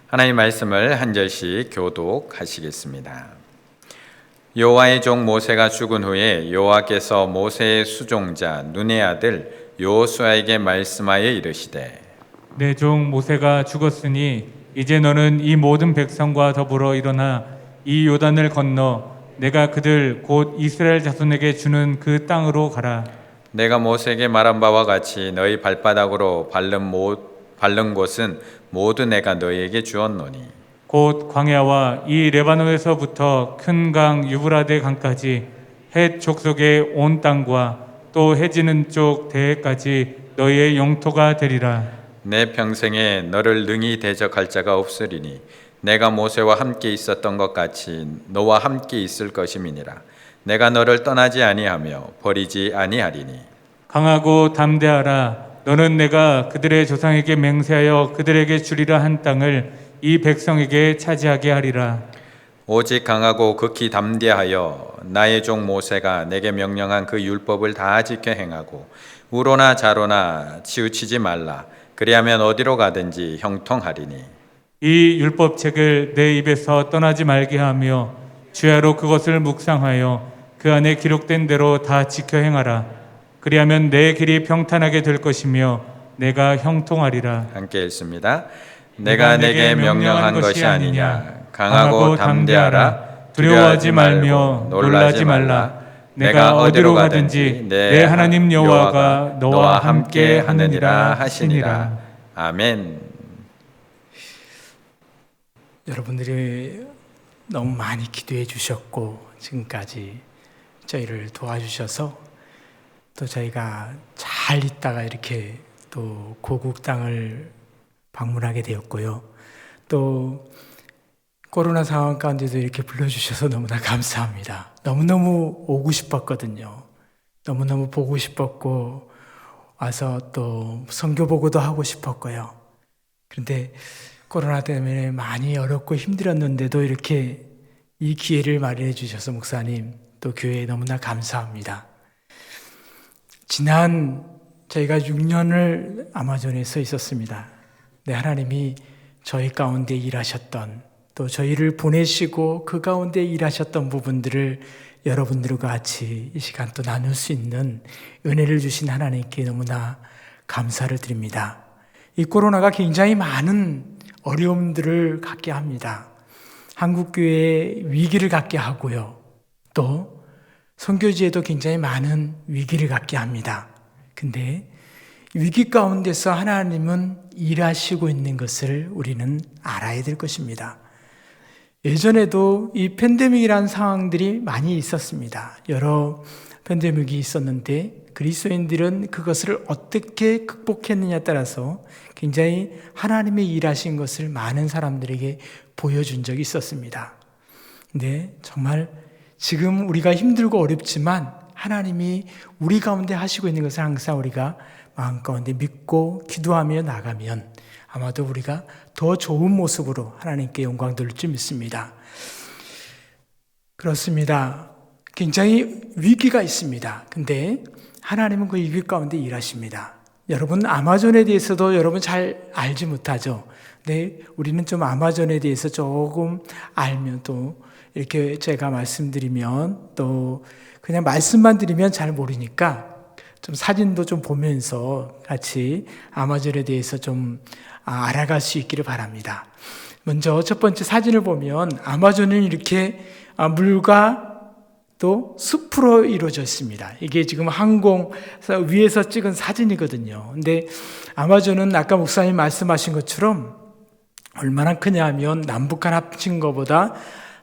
하나님 말씀을 한 절씩 교독하시겠습니다. 여호와의 종 모세가 죽은 후에 여호와께서 모세의 수종자 눈의 아들 여호수아에게 말씀하여 이르시되 내 종 모세가 죽었으니 이제 너는 이 모든 백성과 더불어 일어나 이 요단을 건너 내가 그들 곧 이스라엘 자손에게 주는 그 땅으로 가라. 내가 모세에게 말한 바와 같이 너희 발바닥으로 밟는 곳은 모두 내가 너희에게 주었노니 곧 광야와 이 레바논에서부터 큰 강 유브라데 강까지 헷 족속의 온 땅과 또 해지는 쪽 대해까지 너희의 영토가 되리라. 내 평생에 너를 능히 대적할 자가 없으리니 내가 모세와 함께 있었던 것 같이 너와 함께 있을 것임이니라. 내가 너를 떠나지 아니하며 버리지 아니하리니 강하고 담대하라. 너는 내가 그들의 조상에게 맹세하여 그들에게 주리라 한 땅을 이 백성에게 차지하게 하리라. 오직 강하고 극히 담대하여 나의 종 모세가 내게 명령한 그 율법을 다 지켜 행하고 우로나 좌로나 치우치지 말라. 그리하면 어디로 가든지 형통하리니 이 율법책을 내 입에서 떠나지 말게 하며 주야로 그것을 묵상하여 그 안에 기록된 대로 다 지켜 행하라. 그리하면 내 길이 평탄하게 될 것이며 내가 형통하리라. 함께 읽습니다. 내가 내게 명령한 것이 아니냐. 강하고 담대하라. 두려워하지 말며 놀라지 말라. 내가 어디로 가든지 내 하나님 여호와가 너와 함께 하느니라 하시니라. 아멘. 여러분들이 너무 많이 기도해 주셨고 지금까지 저희를 도와주셔서 또 저희가 잘 있다가 이렇게 또 고국 땅을 방문하게 되었고요. 또 코로나 상황 가운데도 이렇게 불러주셔서 너무나 감사합니다. 너무너무 오고 싶었거든요. 너무너무 보고 싶었고 와서 또 선교 보고도 하고 싶었고요. 그런데 코로나 때문에 많이 어렵고 힘들었는데도 이렇게 이 기회를 마련해 주셔서 목사님 또 교회에 너무나 감사합니다. 지난 저희가 6년을 아마존에 서 있었습니다. 네, 하나님이 저희 가운데 일하셨던 또 저희를 보내시고 그 가운데 일하셨던 부분들을 여러분들과 같이 이 시간 또 나눌 수 있는 은혜를 주신 하나님께 너무나 감사를 드립니다. 이 코로나가 굉장히 많은 어려움들을 갖게 합니다. 한국교회에 위기를 갖게 하고요. 또 선교지에도 굉장히 많은 위기를 갖게 합니다. 근데 위기 가운데서 하나님은 일하시고 있는 것을 우리는 알아야 될 것입니다. 예전에도 이 팬데믹이라는 상황들이 많이 있었습니다. 여러 팬데믹이 있었는데 그리스도인들은 그것을 어떻게 극복했느냐에 따라서 굉장히 하나님의 일하신 것을 많은 사람들에게 보여준 적이 있었습니다. 근데 정말 지금 우리가 힘들고 어렵지만 하나님이 우리 가운데 하시고 있는 것을 항상 우리가 마음 가운데 믿고 기도하며 나가면 아마도 우리가 더 좋은 모습으로 하나님께 영광 돌릴 줄 믿습니다. 그렇습니다. 굉장히 위기가 있습니다. 근데 하나님은 그 위기 가운데 일하십니다. 여러분 아마존에 대해서도 여러분 잘 알지 못하죠. 근데 우리는 좀 아마존에 대해서 조금 알면 또 이렇게 제가 말씀드리면 또 그냥 말씀만 드리면 잘 모르니까 좀 사진도 좀 보면서 같이 아마존에 대해서 좀 알아갈 수 있기를 바랍니다. 먼저 첫 번째 사진을 보면 아마존은 이렇게 물과 또 숲으로 이루어져 있습니다. 이게 지금 항공 위에서 찍은 사진이거든요. 근데 아마존은 아까 목사님 말씀하신 것처럼 얼마나 크냐 하면 남북한 합친 것보다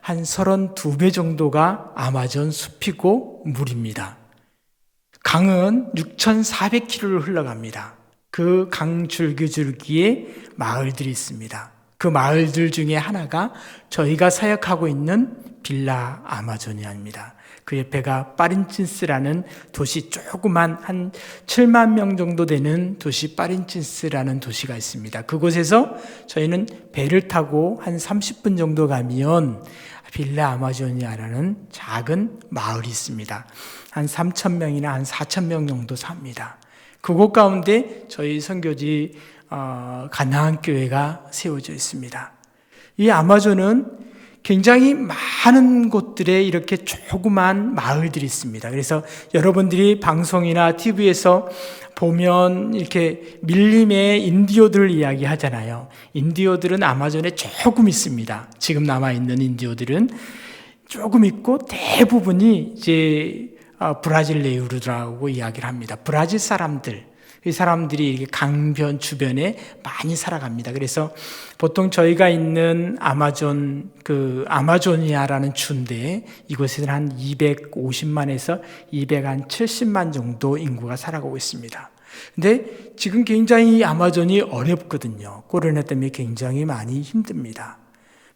한 32배 정도가 아마존 숲이고 물입니다. 강은 6,400km를 흘러갑니다. 그 강 줄기줄기에 마을들이 있습니다. 그 마을들 중에 하나가 저희가 사역하고 있는 빌라 아마조니아입니다. 그 옆에가 파린친스라는 도시, 조그만 한 7만 명 정도 되는 도시 파린친스라는 도시가 있습니다. 그곳에서 저희는 배를 타고 한 30분 정도 가면 빌라 아마조니아라는 작은 마을이 있습니다. 한 3,000명이나 한 4,000명 정도 삽니다. 그곳 가운데 저희 선교지 가나안 교회가 세워져 있습니다. 이 아마존은 굉장히 많은 곳들에 이렇게 조그만 마을들이 있습니다. 그래서 여러분들이 방송이나 TV에서 보면 이렇게 밀림의 인디오들을 이야기하잖아요. 인디오들은 아마존에 조금 있습니다. 지금 남아있는 인디오들은 조금 있고 대부분이 이제 브라질 내유르라고 이야기를 합니다. 브라질 사람들, 이 사람들이 이렇게 강변 주변에 많이 살아갑니다. 그래서 보통 저희가 있는 아마조니아라는 주인데 이곳에는 한 250만에서 270만 정도 인구가 살아가고 있습니다. 근데 지금 굉장히 아마존이 어렵거든요. 코로나 때문에 굉장히 많이 힘듭니다.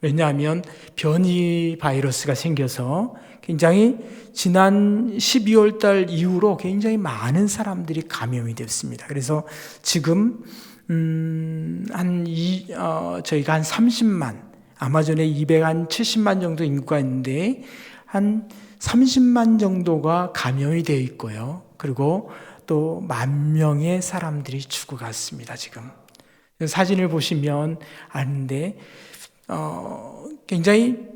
왜냐하면 변이 바이러스가 생겨서 굉장히 지난 12월 달 이후로 굉장히 많은 사람들이 감염이 됐습니다. 그래서 지금 저희가 한 30만, 아마존에 270만 정도 인구가 있는데 한 30만 정도가 감염이 되어 있고요. 그리고 또 10,000명의 사람들이 죽어갔습니다. 지금 사진을 보시면 아는데 굉장히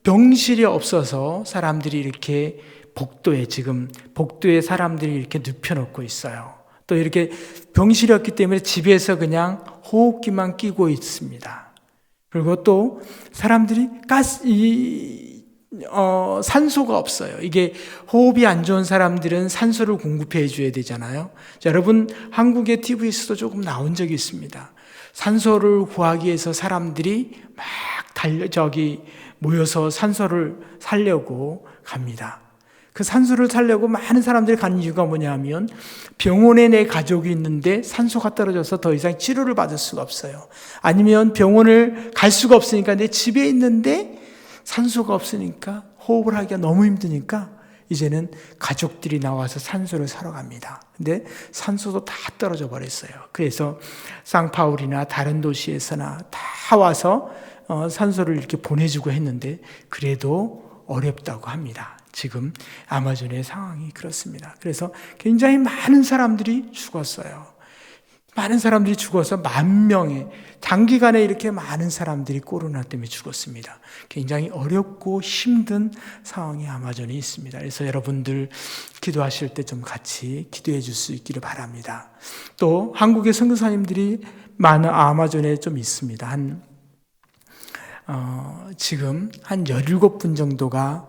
병실이 없어서 사람들이 이렇게 복도에 사람들이 이렇게 눕혀놓고 있어요. 또 이렇게 병실이 없기 때문에 집에서 그냥 호흡기만 끼고 있습니다. 그리고 또 사람들이 산소가 없어요. 이게 호흡이 안 좋은 사람들은 산소를 공급해 줘야 되잖아요. 자, 여러분 한국의 TV에서도 조금 나온 적이 있습니다. 산소를 구하기 위해서 사람들이 막 모여서 산소를 살려고 갑니다. 그 산소를 살려고 많은 사람들이 가는 이유가 뭐냐면 병원에 내 가족이 있는데 산소가 떨어져서 더 이상 치료를 받을 수가 없어요. 아니면 병원을 갈 수가 없으니까 내 집에 있는데 산소가 없으니까 호흡을 하기가 너무 힘드니까 이제는 가족들이 나와서 산소를 사러 갑니다. 근데 산소도 다 떨어져 버렸어요. 그래서 상파울이나 다른 도시에서나 다 와서 산소를 이렇게 보내주고 했는데 그래도 어렵다고 합니다. 지금 아마존의 상황이 그렇습니다. 그래서 굉장히 많은 사람들이 죽었어요. 많은 사람들이 죽어서 10,000명의 단기간에 이렇게 많은 사람들이 코로나 때문에 죽었습니다. 굉장히 어렵고 힘든 상황이 아마존에 있습니다. 그래서 여러분들 기도하실 때 좀 같이 기도해 줄 수 있기를 바랍니다. 또 한국의 선교사님들이 많은 아마존에 좀 있습니다. 지금 한 17분 정도가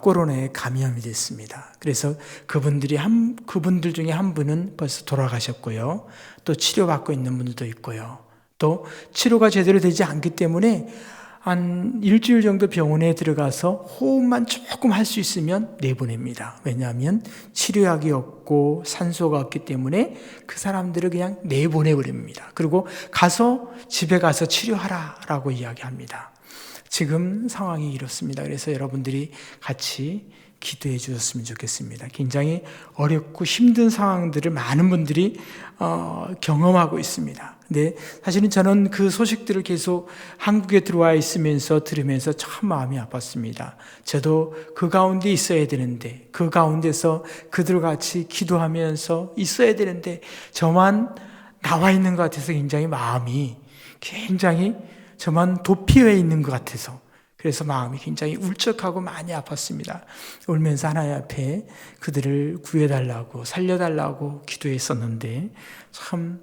코로나에 감염이 됐습니다. 그래서 그분들 중에 한 분은 벌써 돌아가셨고요. 또 치료받고 있는 분들도 있고요. 또 치료가 제대로 되지 않기 때문에 한 일주일 정도 병원에 들어가서 호흡만 조금 할 수 있으면 내보냅니다. 왜냐하면 치료약이 없고 산소가 없기 때문에 그 사람들을 그냥 내보내버립니다. 그리고 집에 가서 치료하라라고 이야기합니다. 지금 상황이 이렇습니다. 그래서 여러분들이 같이 기도해 주셨으면 좋겠습니다. 굉장히 어렵고 힘든 상황들을 많은 분들이 경험하고 있습니다. 근데 사실은 저는 그 소식들을 계속 한국에 들어와 있으면서 들으면서 참 마음이 아팠습니다. 저도 그 가운데 있어야 되는데, 그 가운데서 그들과 같이 기도하면서 있어야 되는데 저만 나와 있는 것 같아서 굉장히 마음이 저만 도피해 있는 것 같아서 그래서 마음이 굉장히 울적하고 많이 아팠습니다. 울면서 하나님 앞에 그들을 구해달라고 살려달라고 기도했었는데 참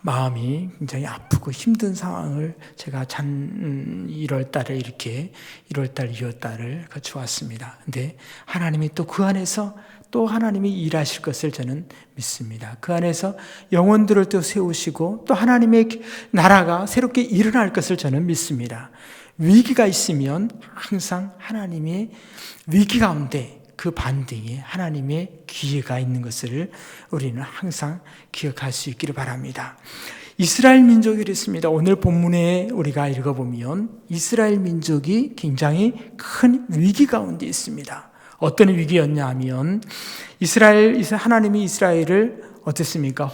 마음이 굉장히 아프고 힘든 상황을 제가 1월 달에 1월 달을 같이 왔습니다. 근데 하나님이 또 그 안에서 또 하나님이 일하실 것을 저는 믿습니다. 그 안에서 영혼들을 또 세우시고 또 하나님의 나라가 새롭게 일어날 것을 저는 믿습니다. 위기가 있으면 항상 하나님의 위기 가운데 그 반등에 하나님의 기회가 있는 것을 우리는 항상 기억할 수 있기를 바랍니다. 이스라엘 민족이 그랬습니다. 오늘 본문에 우리가 읽어보면 이스라엘 민족이 굉장히 큰 위기 가운데 있습니다. 어떤 위기였냐 하면 하나님이 이스라엘을 어땠습니까?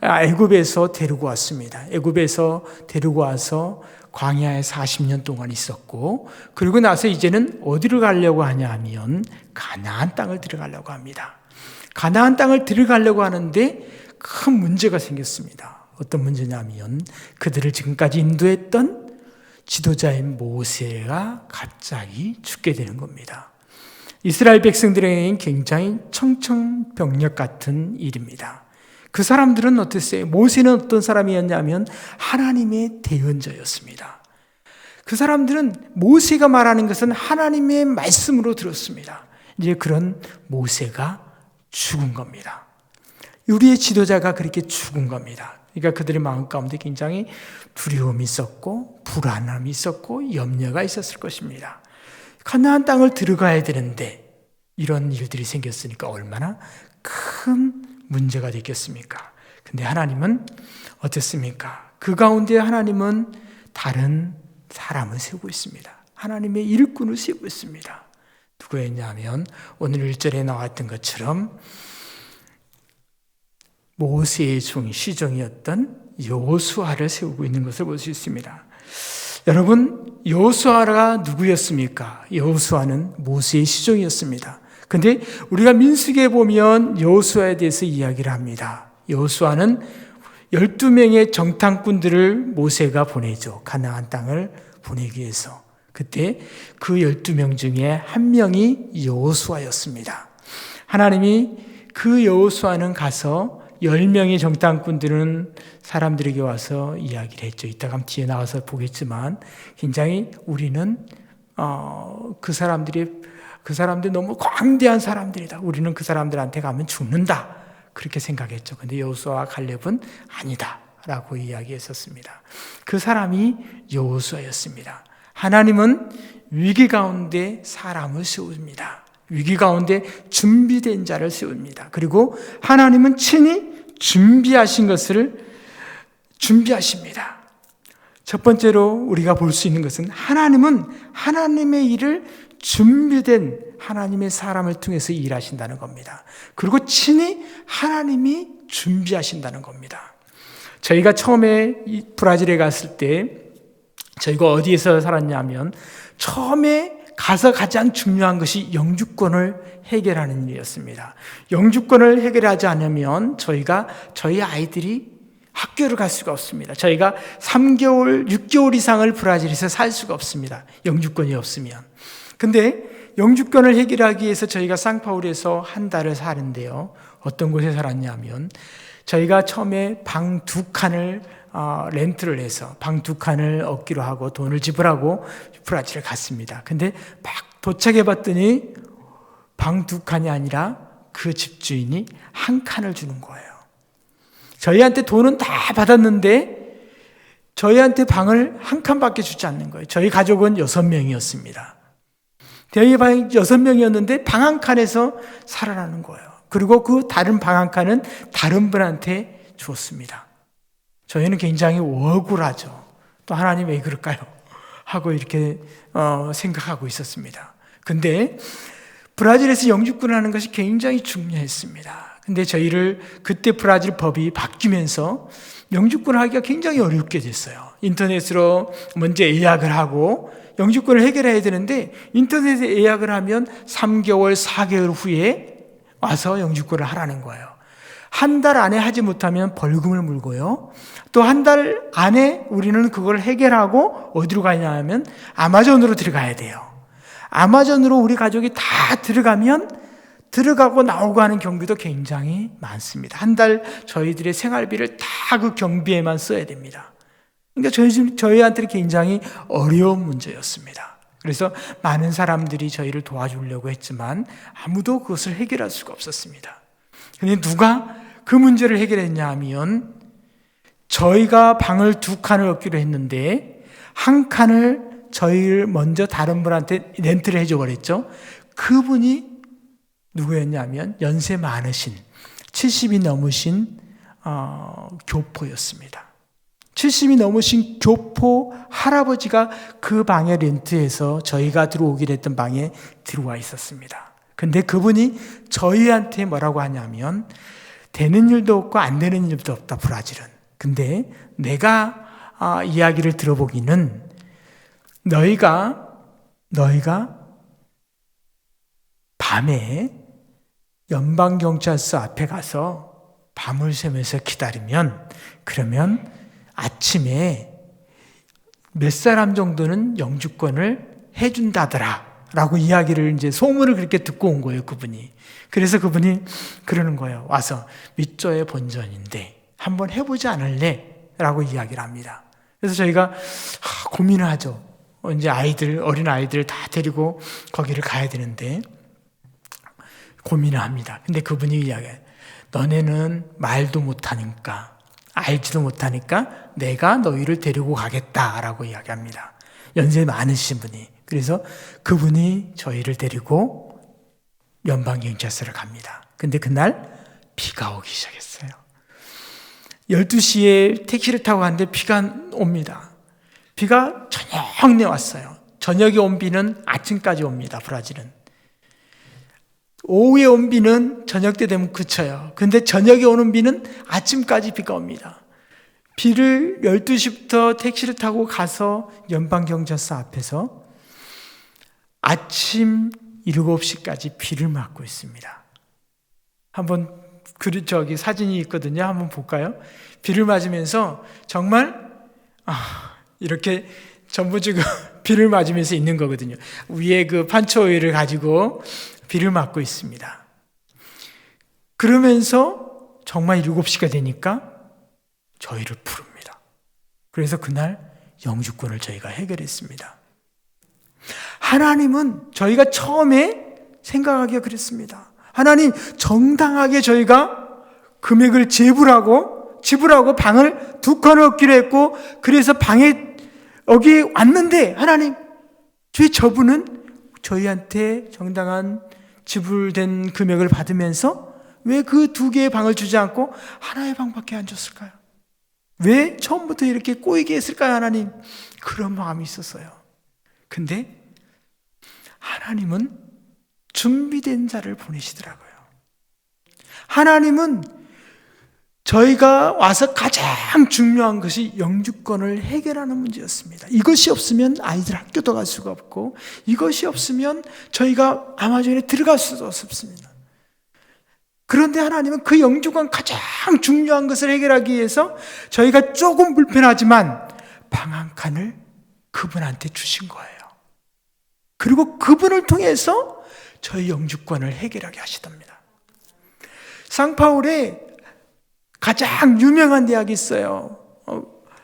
애굽에서 데리고 왔습니다. 애굽에서 데리고 와서 광야에 40년 동안 있었고 그리고 나서 이제는 어디로 가려고 하냐 하면 가나안 땅을 들어가려고 합니다. 가나안 땅을 들어가려고 하는데 큰 문제가 생겼습니다. 어떤 문제냐면 그들을 지금까지 인도했던 지도자인 모세가 갑자기 죽게 되는 겁니다. 이스라엘 백성들에게는 굉장히 청천벽력 같은 일입니다. 그 사람들은 어땠어요? 모세는 어떤 사람이었냐면 하나님의 대언자였습니다. 그 사람들은 모세가 말하는 것은 하나님의 말씀으로 들었습니다. 이제 그런 모세가 죽은 겁니다. 우리의 지도자가 그렇게 죽은 겁니다. 그러니까 그들의 마음 가운데 굉장히 두려움이 있었고 불안함이 있었고 염려가 있었을 것입니다. 가나안 땅을 들어가야 되는데 이런 일들이 생겼으니까 얼마나 큰 문제가 됐겠습니까? 근데 하나님은 어떻습니까? 그 가운데 하나님은 다른 사람을 세우고 있습니다. 하나님의 일꾼을 세우고 있습니다. 누구였냐면 오늘 1절에 나왔던 것처럼 모세의 시종이었던 여호수아를 세우고 있는 것을 볼 수 있습니다. 여러분, 여호수아가 누구였습니까? 여호수아는 모세의 시종이었습니다. 근데 우리가 민수기에 보면 여호수아에 대해서 이야기를 합니다. 여호수아는 12명의 정탐꾼들을 모세가 보내죠. 가나안 땅을 보내기 위해서. 그때 그 12명 중에 한 명이 여호수아였습니다. 하나님이 그 여호수아는 가서 10명의 정탐꾼들은 사람들에게 와서 이야기를 했죠. 이따가 뒤에 나와서 보겠지만 굉장히 우리는 그 사람들 너무 광대한 사람들이다. 우리는 그 사람들한테 가면 죽는다. 그렇게 생각했죠. 근데 여호수아와 갈렙은 아니다라고 이야기했었습니다. 그 사람이 여호수아였습니다. 하나님은 위기 가운데 사람을 세웁니다. 위기 가운데 준비된 자를 세웁니다. 그리고 하나님은 친히 준비하신 것을 준비하십니다. 첫 번째로 우리가 볼 수 있는 것은 하나님은 하나님의 일을 준비된 하나님의 사람을 통해서 일하신다는 겁니다. 그리고 친히 하나님이 준비하신다는 겁니다. 저희가 처음에 브라질에 갔을 때 저희가 어디에서 살았냐면 처음에 가서 가장 중요한 것이 영주권을 해결하는 일이었습니다. 영주권을 해결하지 않으면 저희 아이들이 학교를 갈 수가 없습니다. 저희가 3개월, 6개월 이상을 브라질에서 살 수가 없습니다. 영주권이 없으면. 근데 영주권을 해결하기 위해서 저희가 상파울에서 한 달을 사는데요. 어떤 곳에 살았냐면 저희가 처음에 방 2칸을 렌트를 해서 방 2칸을 얻기로 하고 돈을 지불하고 브라질에 갔습니다. 근데 막 도착해 봤더니 방 2칸이 아니라 그 집주인이 한 칸을 주는 거예요. 저희한테 돈은 다 받았는데 저희한테 방을 한 칸밖에 주지 않는 거예요. 저희 가족은 6명이었습니다. 저희 방 6명이었는데 방 한 칸에서 살아나는 거예요. 그리고 그 다른 방 한 칸은 다른 분한테 주었습니다. 저희는 굉장히 억울하죠. 또 하나님 왜 그럴까요? 하고 이렇게 생각하고 있었습니다. 근데 브라질에서 영주권을 하는 것이 굉장히 중요했습니다. 근데 저희를 그때 브라질 법이 바뀌면서 영주권을 하기가 굉장히 어렵게 됐어요. 인터넷으로 먼저 예약을 하고 영주권을 해결해야 되는데 인터넷에 예약을 하면 3개월, 4개월 후에 와서 영주권을 하라는 거예요. 한 달 안에 하지 못하면 벌금을 물고요. 또 한 달 안에 우리는 그걸 해결하고 어디로 가냐 하면 아마존으로 들어가야 돼요. 아마존으로 우리 가족이 다 들어가고 나오고 하는 경비도 굉장히 많습니다. 한 달 저희들의 생활비를 다 그 경비에만 써야 됩니다. 그러니까 저희한테는 굉장히 어려운 문제였습니다. 그래서 많은 사람들이 저희를 도와주려고 했지만 아무도 그것을 해결할 수가 없었습니다. 그런데 누가 그 문제를 해결했냐 하면 저희가 방을 2칸을 얻기로 했는데 한 칸을 저희를 먼저 다른 분한테 렌트를 해줘 버렸죠. 그분이 누구였냐면 연세 많으신 70이 넘으신 교포였습니다. 70이 넘으신 교포 할아버지가 그 방에 렌트해서 저희가 들어오기로 했던 방에 들어와 있었습니다. 근데 그분이 저희한테 뭐라고 하냐면 되는 일도 없고 안 되는 일도 없다, 브라질은. 근데 내가 이야기를 들어보기는 너희가 밤에 연방경찰서 앞에 가서 밤을 새면서 기다리면 그러면 아침에 몇 사람 정도는 영주권을 해준다더라 라고 이야기를 이제 소문을 그렇게 듣고 온 거예요, 그분이. 그래서 그분이 그러는 거예요. 와서 밑조의 본전인데 한번 해보지 않을래? 라고 이야기를 합니다. 그래서 저희가 고민을 하죠. 이제 어린 아이들 다 데리고 거기를 가야 되는데 고민을 합니다. 근데 그분이 이야기해요. 너네는 말도 못하니까, 알지도 못하니까 내가 너희를 데리고 가겠다라고 이야기합니다. 연세 많으신 분이. 그래서 그분이 저희를 데리고 연방경찰서를 갑니다. 근데 그날 비가 오기 시작했어요. 12시에 택시를 타고 갔는데 비가 옵니다. 비가 저녁 내 왔어요. 저녁에 온 비는 아침까지 옵니다, 브라질은. 오후에 온 비는 저녁 때 되면 그쳐요. 근데 저녁에 오는 비는 아침까지 비가 옵니다. 비를 12시부터 택시를 타고 가서 연방경찰서 앞에서 아침 7시까지 비를 맞고 있습니다. 한번 저기 사진이 있거든요. 한번 볼까요? 비를 맞으면서 정말 이렇게 전부 지금 비를 맞으면서 있는 거거든요. 위에 그 판초오일을 가지고 비를 맞고 있습니다. 그러면서 정말 7시가 되니까 저희를 부릅니다. 그래서 그날 영주권을 저희가 해결했습니다. 하나님은 저희가 처음에 생각하기가 그랬습니다. 하나님, 정당하게 저희가 금액을 지불하고 방을 2칸을 얻기로 했고, 그래서 방에 여기 왔는데 하나님, 왜 저분은 저희한테 정당한 지불된 금액을 받으면서 왜 그 2개의 방을 주지 않고 하나의 방밖에 안 줬을까요? 왜 처음부터 이렇게 꼬이게 했을까요, 하나님? 그런 마음이 있었어요. 근데 하나님은 준비된 자를 보내시더라고요. 하나님은 저희가 와서 가장 중요한 것이 영주권을 해결하는 문제였습니다. 이것이 없으면 아이들 학교도 갈 수가 없고, 이것이 없으면 저희가 아마존에 들어갈 수도 없습니다. 그런데 하나님은 그 영주권 가장 중요한 것을 해결하기 위해서 저희가 조금 불편하지만 방 한 칸을 그분한테 주신 거예요. 그리고 그분을 통해서 저희 영주권을 해결하게 하시답니다. 상파울에 가장 유명한 대학이 있어요.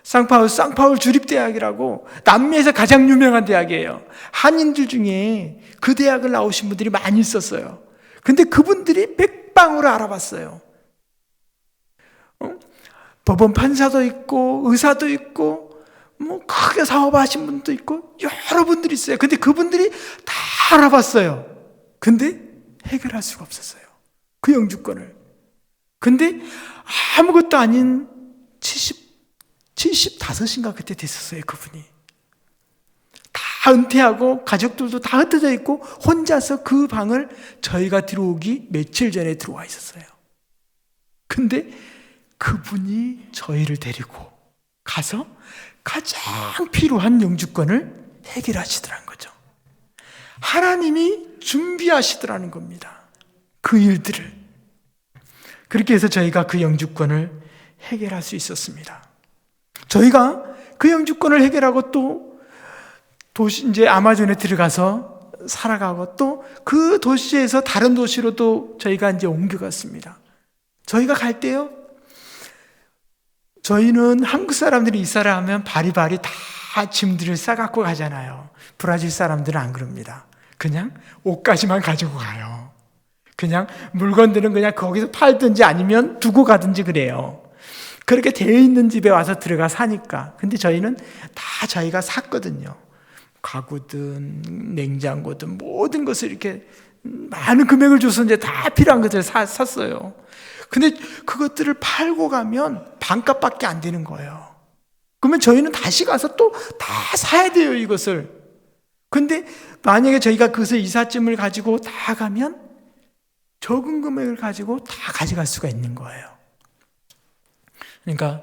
쌍파울 주립대학이라고 남미에서 가장 유명한 대학이에요. 한인들 중에 그 대학을 나오신 분들이 많이 있었어요. 근데 그분들이 백방으로 알아봤어요. 법원 판사도 있고 의사도 있고 뭐 크게 사업하신 분도 있고 여러 분들이 있어요. 근데 그분들이 다 알아봤어요. 근데 해결할 수가 없었어요. 그 영주권을. 근데 아무것도 아닌 75인가 그때 됐었어요, 그분이. 다 은퇴하고 가족들도 다 흩어져 있고 혼자서 그 방을 저희가 들어오기 며칠 전에 들어와 있었어요. 근데 그분이 저희를 데리고 가서 가장 필요한 영주권을 해결하시더라는 거죠. 하나님이 준비하시더라는 겁니다. 그 일들을. 그렇게 해서 저희가 그 영주권을 해결할 수 있었습니다. 저희가 그 영주권을 해결하고 또 이제 아마존에 들어가서 살아가고 또 그 도시에서 다른 도시로 또 저희가 이제 옮겨갔습니다. 저희가 갈 때요, 저희는 한국 사람들이 이사를 하면 바리바리 다 짐들을 싸갖고 가잖아요. 브라질 사람들은 안 그럽니다. 그냥 옷까지만 가지고 가요. 그냥 물건들은 그냥 거기서 팔든지 아니면 두고 가든지 그래요. 그렇게 되어 있는 집에 와서 들어가 사니까. 근데 저희는 다 저희가 샀거든요. 가구든 냉장고든 모든 것을 이렇게 많은 금액을 줘서 이제 다 필요한 것들을 샀어요. 근데 그것들을 팔고 가면 반값밖에 안 되는 거예요. 그러면 저희는 다시 가서 또 다 사야 돼요, 이것을. 근데 만약에 저희가 그것을 이삿짐을 가지고 다 가면 적은 금액을 가지고 다 가져갈 수가 있는 거예요. 그러니까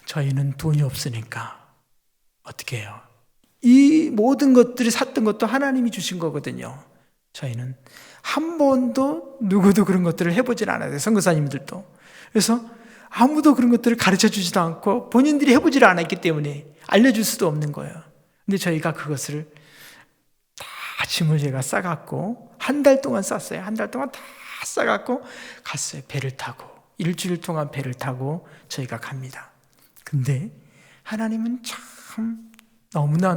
저희는 돈이 없으니까 어떻게 해요? 이 모든 것들을 샀던 것도 하나님이 주신 거거든요. 저희는 한 번도 누구도 그런 것들을 해보질 않아요. 선교사님들도. 그래서 아무도 그런 것들을 가르쳐 주지도 않고 본인들이 해보지를 않았기 때문에 알려줄 수도 없는 거예요. 근데 저희가 그것을 다 짐을 제가 싸갖고 한 달 동안 쌌어요. 한 달 동안 다 싸갖고 갔어요. 배를 타고 일주일 동안 배를 타고 저희가 갑니다. 근데 하나님은 참 너무나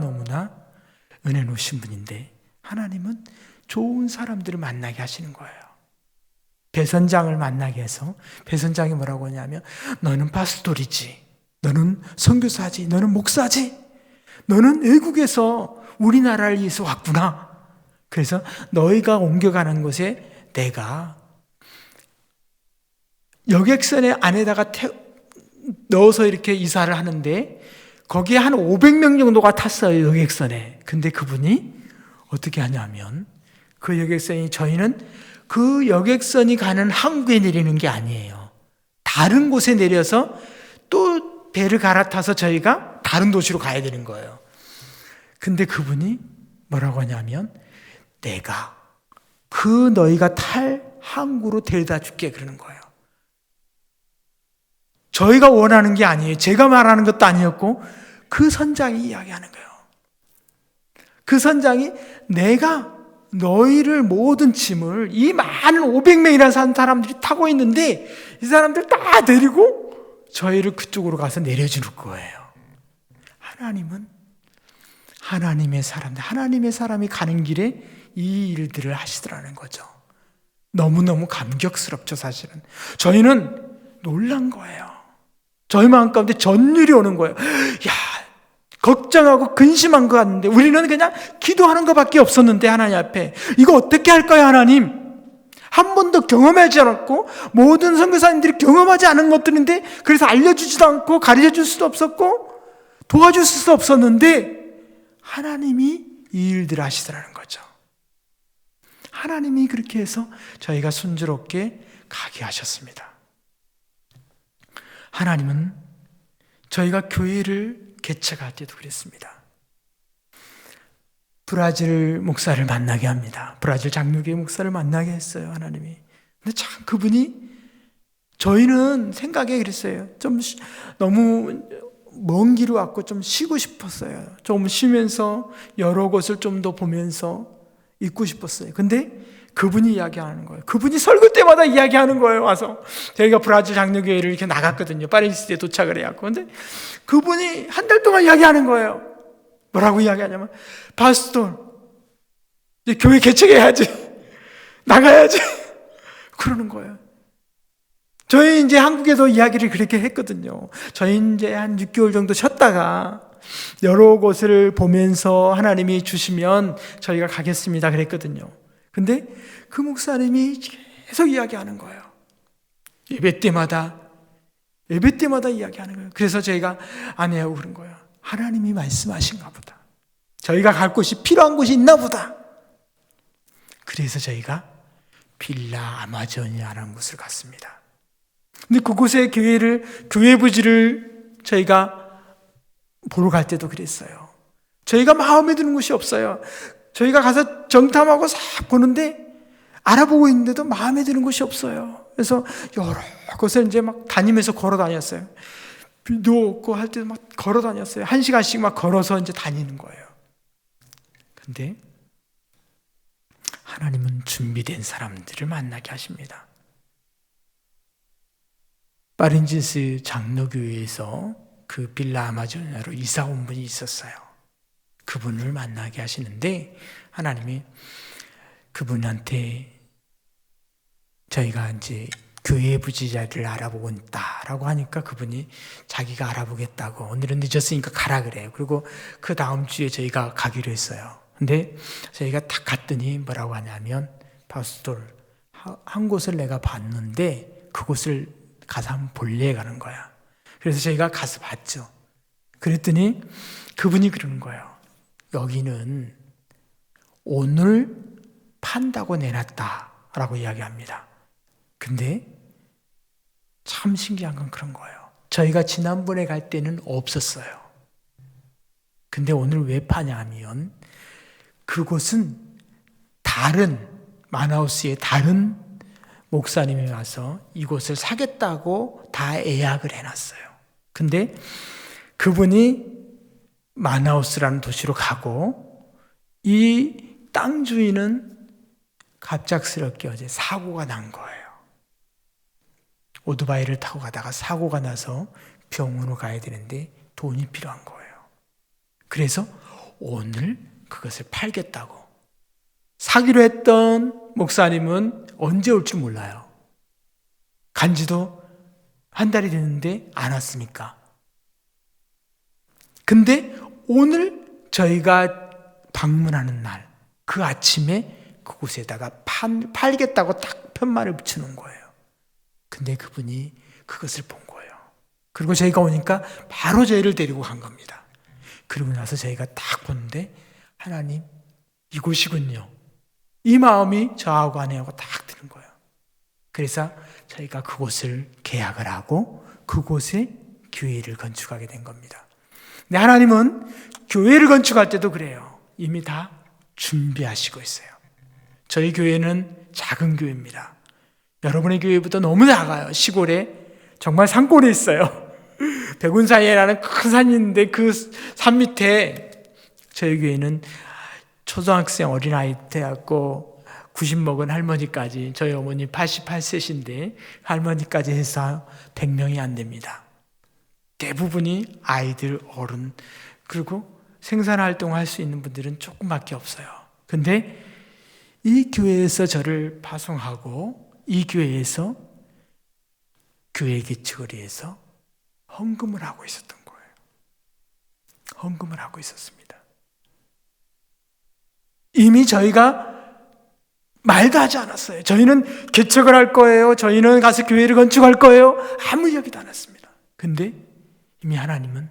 은혜 놓으신 분인데 하나님은 좋은 사람들을 만나게 하시는 거예요. 배선장을 만나게 해서 배선장이 뭐라고 하냐면 너는 파스토리지, 너는 선교사지, 너는 목사지, 너는 외국에서 우리나라를 위해서 왔구나. 그래서 너희가 옮겨가는 곳에 내가 여객선의 안에다가 넣어서 이렇게 이사를 하는데 거기에 한 500명 정도가 탔어요, 여객선에. 근데 그분이 어떻게 하냐면 그 여객선이 저희는 그 여객선이 가는 항구에 내리는 게 아니에요. 다른 곳에 내려서 또 배를 갈아타서 저희가 다른 도시로 가야 되는 거예요. 근데 그분이 뭐라고 하냐면 내가 그 너희가 탈 항구로 데려다 줄게 그러는 거예요. 저희가 원하는 게 아니에요. 제가 말하는 것도 아니었고 그 선장이 이야기하는 거예요. 그 선장이 내가 너희를 모든 짐을 이 많은 500명이라는 사람들이 타고 있는데 이 사람들 다 데리고 저희를 그쪽으로 가서 내려주는 거예요. 하나님은 하나님의 사람들, 하나님의 사람이 가는 길에 이 일들을 하시더라는 거죠. 너무너무 감격스럽죠, 사실은. 저희는 놀란 거예요. 저희 마음 가운데 전율이 오는 거예요. 야, 걱정하고 근심한 것 같은데 우리는 그냥 기도하는 것밖에 없었는데 하나님 앞에 이거 어떻게 할까요, 하나님? 한 번도 경험하지 않았고 모든 선교사님들이 경험하지 않은 것들인데 그래서 알려주지도 않고 가르쳐줄 수도 없었고 도와줄 수도 없었는데 하나님이 이 일들을 하시더라는 거죠. 하나님이 그렇게 해서 저희가 순조롭게 가게 하셨습니다. 하나님은 저희가 교회를 개척할 때도 그랬습니다. 브라질 목사를 만나게 합니다. 브라질 장로교회 목사를 만나게 했어요, 하나님이. 근데 참 그분이 저희는 생각에 그랬어요. 좀 너무 먼 길을 왔고 좀 쉬고 싶었어요. 좀 쉬면서 여러 곳을 좀 더 보면서 있고 싶었어요. 근데 그분이 이야기하는 거예요. 그분이 설교 때마다 이야기하는 거예요. 와서 저희가 브라질 장로교회를 이렇게 나갔거든요. 파리시에 도착을 해갖고. 근데 그분이 한 달 동안 이야기하는 거예요. 뭐라고 이야기하냐면 파스tor 이제 교회 개척해야지, 나가야지 그러는 거예요. 저희 이제 한국에서 이야기를 그렇게 했거든요. 저희 이제 한 6개월 정도 쉬었다가 여러 곳을 보면서 하나님이 주시면 저희가 가겠습니다 그랬거든요. 근데 그 목사님이 계속 이야기하는 거예요. 예배 때마다 이야기하는 거예요. 그래서 저희가 아내하고 그런 거예요. 하나님이 말씀하신가 보다. 저희가 갈 곳이 필요한 곳이 있나 보다. 그래서 저희가 빌라 아마존이라는 곳을 갔습니다. 근데 그곳에 교회 부지를 저희가 보러 갈 때도 그랬어요. 저희가 마음에 드는 곳이 없어요. 저희가 가서 정탐하고 싹 보는데 알아보고 있는데도 마음에 드는 곳이 없어요. 그래서 여러 곳을 이제 막 다니면서 걸어 다녔어요. 비도 없고 할 때도 막 걸어 다녔어요. 1시간씩 막 걸어서 이제 다니는 거예요. 근데 하나님은 준비된 사람들을 만나게 하십니다. 파린지스 장로교회에서 그 빌라 아마존으로 이사 온 분이 있었어요. 그분을 만나게 하시는데 하나님이 그분한테 저희가 이제 교회 부지자를 알아보고 있다라고 하니까 그분이 자기가 알아보겠다고 오늘은 늦었으니까 가라 그래요. 그리고 그 다음 주에 저희가 가기로 했어요. 근데 저희가 딱 갔더니 뭐라고 하냐면 파스tor 한 곳을 내가 봤는데 그곳을 가서 한번 볼래 가는 거야. 그래서 저희가 가서 봤죠. 그랬더니 그분이 그러는 거예요. 여기는 오늘 판다고 내놨다라고 이야기합니다. 근데 참 신기한 건 그런 거예요. 저희가 지난번에 갈 때는 없었어요. 근데 오늘 왜 파냐 하면 그곳은 다른 마나우스의 다른 목사님이 와서 이곳을 사겠다고 다 예약을 해놨어요. 근데 그분이 마나우스라는 도시로 가고 이 땅 주인은 갑작스럽게 어제 사고가 난 거예요. 오토바이를 타고 가다가 사고가 나서 병원으로 가야 되는데 돈이 필요한 거예요. 그래서 오늘 그것을 팔겠다고. 사기로 했던 목사님은 언제 올 줄 몰라요. 간지도 한 달이 됐는데 안 왔으니까. 근데 오늘 저희가 방문하는 날, 그 아침에 그곳에다가 팔겠다고 딱 편말을 붙여놓은 거예요. 근데 그분이 그것을 본 거예요. 그리고 저희가 오니까 바로 저희를 데리고 간 겁니다. 그러고 나서 저희가 딱 보는데 하나님, 이곳이군요. 이 마음이 저하고 아내하고 딱 드는 거예요. 그래서 저희가 그곳을 계약을 하고 그곳에 교회를 건축하게 된 겁니다. 근데 하나님은 교회를 건축할 때도 그래요. 이미 다 준비하시고 있어요. 저희 교회는 작은 교회입니다. 여러분의 교회보다 너무 작아요. 시골에 정말 산골에 있어요. 백운산이라는 큰 산이 있는데 그 산 밑에 저희 교회는 초등학생 어린아이 되었고 90 먹은 할머니까지, 저희 어머니 88세신데 할머니까지 해서 100명이 안 됩니다. 대부분이 아이들, 어른, 그리고 생산활동할 수 있는 분들은 조금밖에 없어요. 근데 이 교회에서 저를 파송하고 이 교회에서 교회 개척을 위해서 헌금을 하고 있었던 거예요. 헌금을 하고 있었습니다. 이미 저희가 말도 하지 않았어요. 저희는 개척을 할 거예요. 저희는 가서 교회를 건축할 거예요. 아무 이야기도 안 했습니다. 근데 이미 하나님은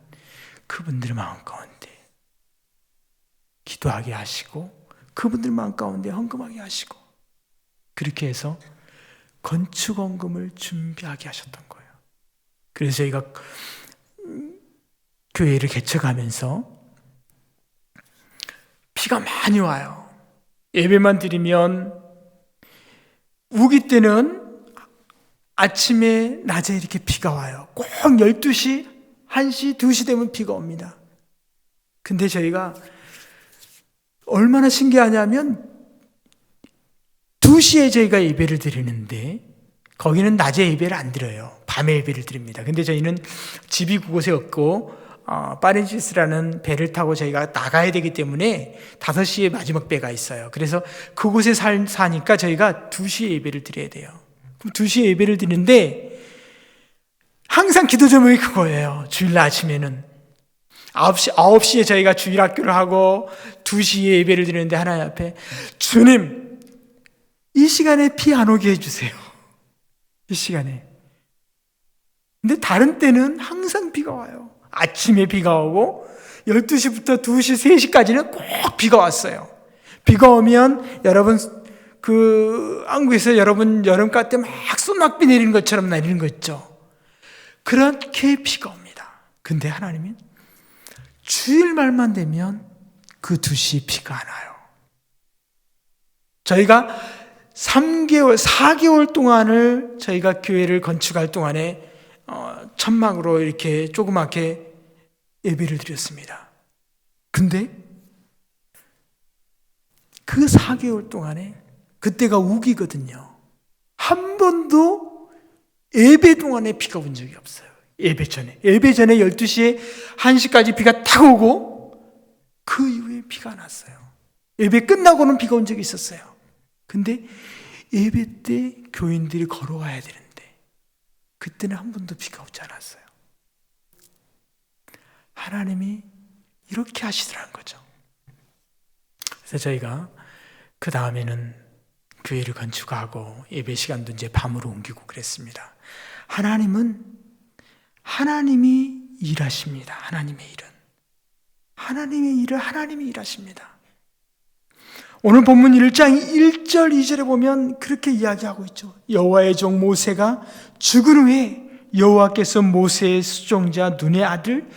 그분들의 마음 가운데 기도하게 하시고 그분들 마음 가운데 헌금하게 하시고 그렇게 해서 건축 헌금을 준비하게 하셨던 거예요. 그래서 저희가 교회를 개척하면서 비가 많이 와요. 예배만 드리면 우기 때는 아침에 낮에 이렇게 비가 와요. 꼭 12시, 1시, 2시 되면 비가 옵니다. 근데 저희가 얼마나 신기하냐면 2시에 저희가 예배를 드리는데 거기는 낮에 예배를 안 드려요. 밤에 예배를 드립니다. 근데 저희는 집이 그곳에 없고 파렌시스라는 배를 타고 저희가 나가야 되기 때문에 5시에 마지막 배가 있어요. 그래서 그곳에 사니까 저희가 2시에 예배를 드려야 돼요. 그럼 2시에 예배를 드리는데 항상 기도 제목이 그거예요. 주일날 아침에는 9시에 저희가 주일학교를 하고 2시에 예배를 드리는데 하나님 앞에 주님, 이 시간에 비 안 오게 해주세요. 이 시간에. 근데 다른 때는 항상 비가 와요. 아침에 비가 오고 12시부터 2시, 3시까지는 꼭 비가 왔어요. 비가 오면 여러분 한국에서 여러분 여름가 때 막 소낙비 내리는 것처럼 내리는 거 있죠. 그렇게 비가 옵니다. 근데 하나님은 주일말만 되면 그 2시 비가 안 와요. 저희가 3개월, 4개월 동안을 저희가 교회를 건축할 동안에 천막으로 이렇게 조그맣게 예배를 드렸습니다. 근데 그 4개월 동안에 그때가 우기거든요. 한 번도 예배 동안에 비가 온 적이 없어요. 예배 전에 12시에 1시까지 비가 탁 오고 그 이후에 비가 났어요. 예배 끝나고는 비가 온 적이 있었어요. 근데 예배 때 교인들이 걸어와야 되는데 그때는 한 번도 비가 오지 않았어요. 하나님이 이렇게 하시더라는 거죠. 그래서 저희가 그 다음에는 교회를 건축하고 예배 시간도 이제 밤으로 옮기고 그랬습니다. 하나님이 일하십니다. 하나님의 일을 하나님이 일하십니다. 오늘 본문 1장 1절 2절에 보면 그렇게 이야기하고 있죠. 여호와의 종 모세가 죽은 후에 여호와께서 모세의 수종자 눈의 아들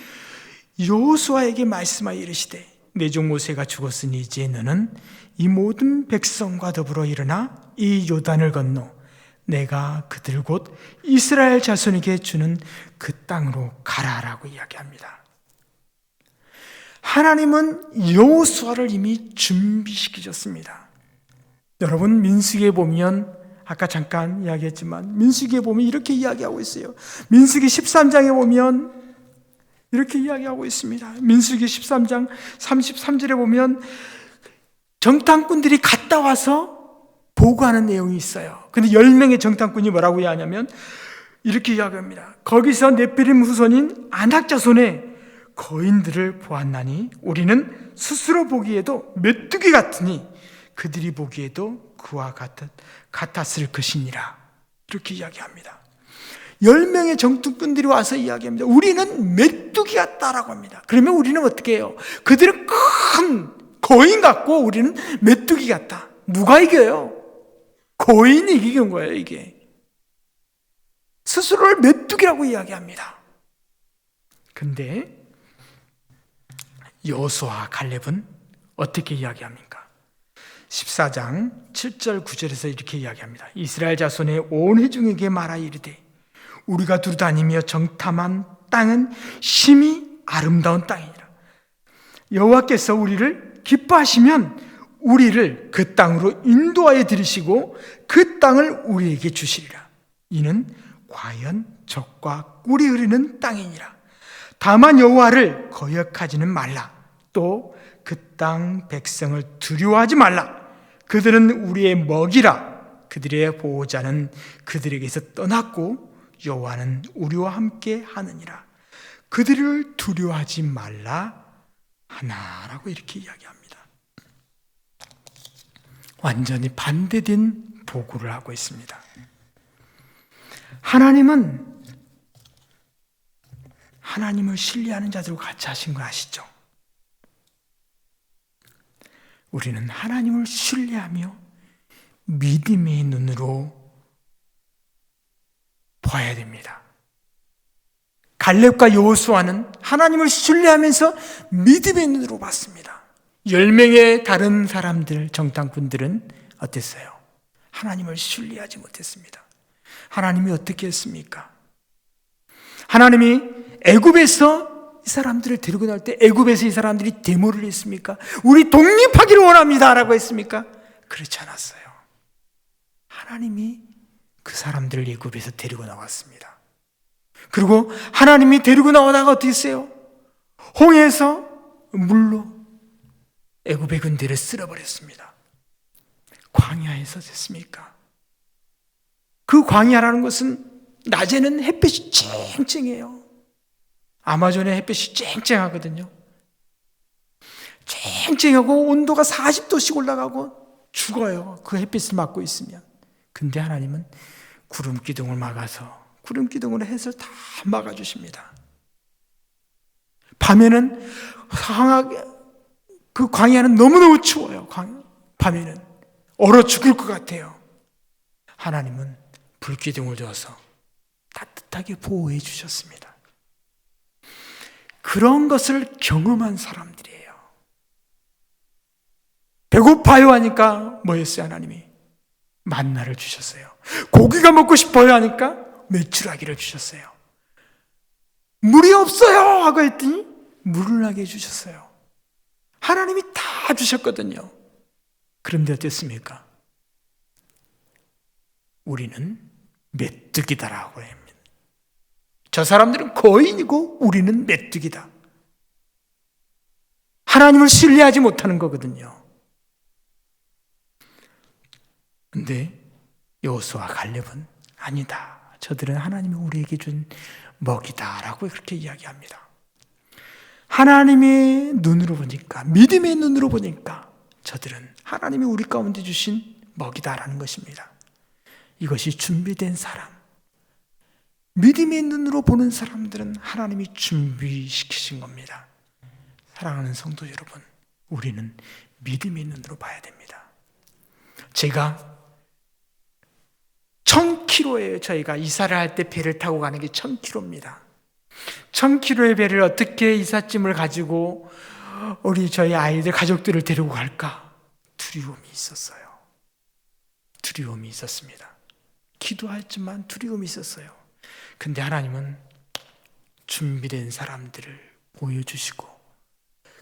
여호수아에게 말씀하여 이르시되 내 종 모세가 죽었으니 이제 너는 이 모든 백성과 더불어 일어나 이 요단을 건너 내가 그들 곧 이스라엘 자손에게 주는 그 땅으로 가라라고 이야기합니다. 하나님은 여호수아를 이미 준비시키셨습니다. 여러분, 민수기에 보면 아까 잠깐 이야기했지만 민수기에 보면 이렇게 이야기하고 있어요. 민수기 13장에 보면 이렇게 이야기하고 있습니다. 민수기 13장 33절에 보면 정탐꾼들이 갔다 와서 보고하는 내용이 있어요. 근데 10명의 정탐꾼이 뭐라고 이야기하냐면 이렇게 이야기합니다. 거기서 네피림 후손인 아낙 자손의 거인들을 보았나니 우리는 스스로 보기에도 메뚜기 같으니 그들이 보기에도 그와 같았을 것이니라. 이렇게 이야기합니다. 10명의 정탐꾼들이 와서 이야기합니다. 우리는 메뚜기 같다라고 합니다. 그러면 우리는 어떻게 해요? 그들은 큰 거인 같고 우리는 메뚜기 같다. 누가 이겨요? 거인이 이긴 거예요, 이게. 스스로를 메뚜기라고 이야기합니다. 근데 여호수아와 갈렙은 어떻게 이야기합니까? 14장 7절 9절에서 이렇게 이야기합니다. 이스라엘 자손의 온 회중에게 말하 이르되 우리가 두루다니며 정탐한 땅은 심히 아름다운 땅이니라. 여호와께서 우리를 기뻐하시면 우리를 그 땅으로 인도하여 들이시고 그 땅을 우리에게 주시리라. 이는 과연 젖과 꿀이 흐르는 땅이니라. 다만 여호와를 거역하지는 말라. 또 그 땅 백성을 두려워하지 말라. 그들은 우리의 먹이라. 그들의 보호자는 그들에게서 떠났고 여호와는 우리와 함께 하느니라. 그들을 두려워하지 말라 하나라고 이렇게 이야기합니다. 완전히 반대된 보고를 하고 있습니다. 하나님은 하나님을 신뢰하는 자들과 같이 하신 거 아시죠? 우리는 하나님을 신뢰하며 믿음의 눈으로 봐야 됩니다. 갈렙과 여호수아는 하나님을 신뢰하면서 믿음의 눈으로 봤습니다. 10명의 다른 사람들, 정탐꾼들은 어땠어요? 하나님을 신뢰하지 못했습니다. 하나님이 어떻게 했습니까? 하나님이 애굽에서 이 사람들을 데리고 나올 때 애굽에서 이 사람들이 데모를 했습니까? 우리 독립하기를 원합니다 라고 했습니까? 그렇지 않았어요. 하나님이 그 사람들을 애굽에서 데리고 나왔습니다. 그리고 하나님이 데리고 나오다가 어떻게 했어요? 홍해에서 물로 애굽의 군대를 쓸어버렸습니다. 광야에서 됐습니까? 그 광야라는 것은 낮에는 햇빛이 쨍쨍해요. 아마존의 햇빛이 쨍쨍하거든요. 쨍쨍하고 온도가 40도씩 올라가고 죽어요. 그 햇빛을 맞고 있으면. 근데 하나님은 구름 기둥을 막아서 구름 기둥으로 해서 다 막아주십니다. 밤에는 상하게 그 광야는 너무너무 추워요. 밤에는 얼어 죽을 것 같아요. 하나님은 불기둥을 줘서 따뜻하게 보호해 주셨습니다. 그런 것을 경험한 사람들이에요. 배고파요 하니까 뭐였어요? 하나님이 만나를 주셨어요. 고기가 먹고 싶어요 하니까 메추라기를 주셨어요. 물이 없어요 하고 했더니 물을 나게 해주셨어요. 하나님이 다 주셨거든요. 그런데 어땠습니까? 우리는 메뚜기다라고 합니다. 저 사람들은 거인이고 우리는 메뚜기다. 하나님을 신뢰하지 못하는 거거든요. 근데 여호수아 갈렙은 아니다. 저들은 하나님이 우리에게 준 먹이다라고 그렇게 이야기합니다. 하나님의 눈으로 보니까, 믿음의 눈으로 보니까 저들은 하나님이 우리 가운데 주신 먹이다라는 것입니다. 이것이 준비된 사람, 믿음의 눈으로 보는 사람들은 하나님이 준비시키신 겁니다. 사랑하는 성도 여러분, 우리는 믿음의 눈으로 봐야 됩니다. 제가 1000km예요. 저희가 이사를 할 때 배를 타고 가는 게 1000km입니다. 1000km의 배를 어떻게 이삿짐을 가지고 우리 저희 아이들 가족들을 데리고 갈까? 두려움이 있었어요. 두려움이 있었습니다. 기도했지만 두려움이 있었어요. 근데 하나님은 준비된 사람들을 보여주시고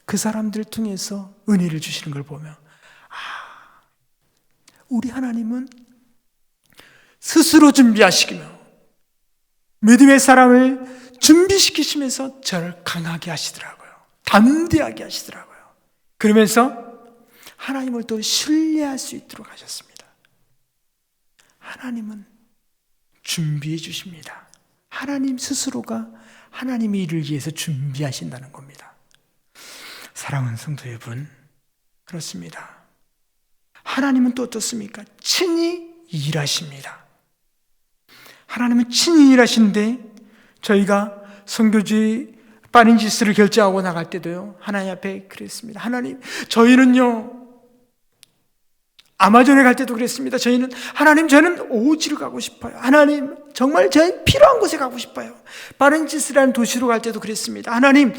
그 사람들을 통해서 은혜를 주시는 걸 보면 우리 하나님은 스스로 준비하시며 믿음의 사람을 준비시키시면서 저를 강하게 하시더라고요. 담대하게 하시더라고요. 그러면서 하나님을 또 신뢰할 수 있도록 하셨습니다. 하나님은 준비해 주십니다. 하나님 스스로가 하나님의 일을 위해서 준비하신다는 겁니다. 사랑하는 성도 여러분, 그렇습니다. 하나님은 또 어떻습니까? 친히 일하십니다. 하나님은 친히 일하시는데 저희가 선교지 파린지스를 결정하고 나갈 때도요, 하나님 앞에 그랬습니다. 하나님, 저희는요, 아마존에 갈 때도 그랬습니다. 하나님, 저는 오지로 가고 싶어요. 하나님, 정말 저희 필요한 곳에 가고 싶어요. 파린지스라는 도시로 갈 때도 그랬습니다. 하나님,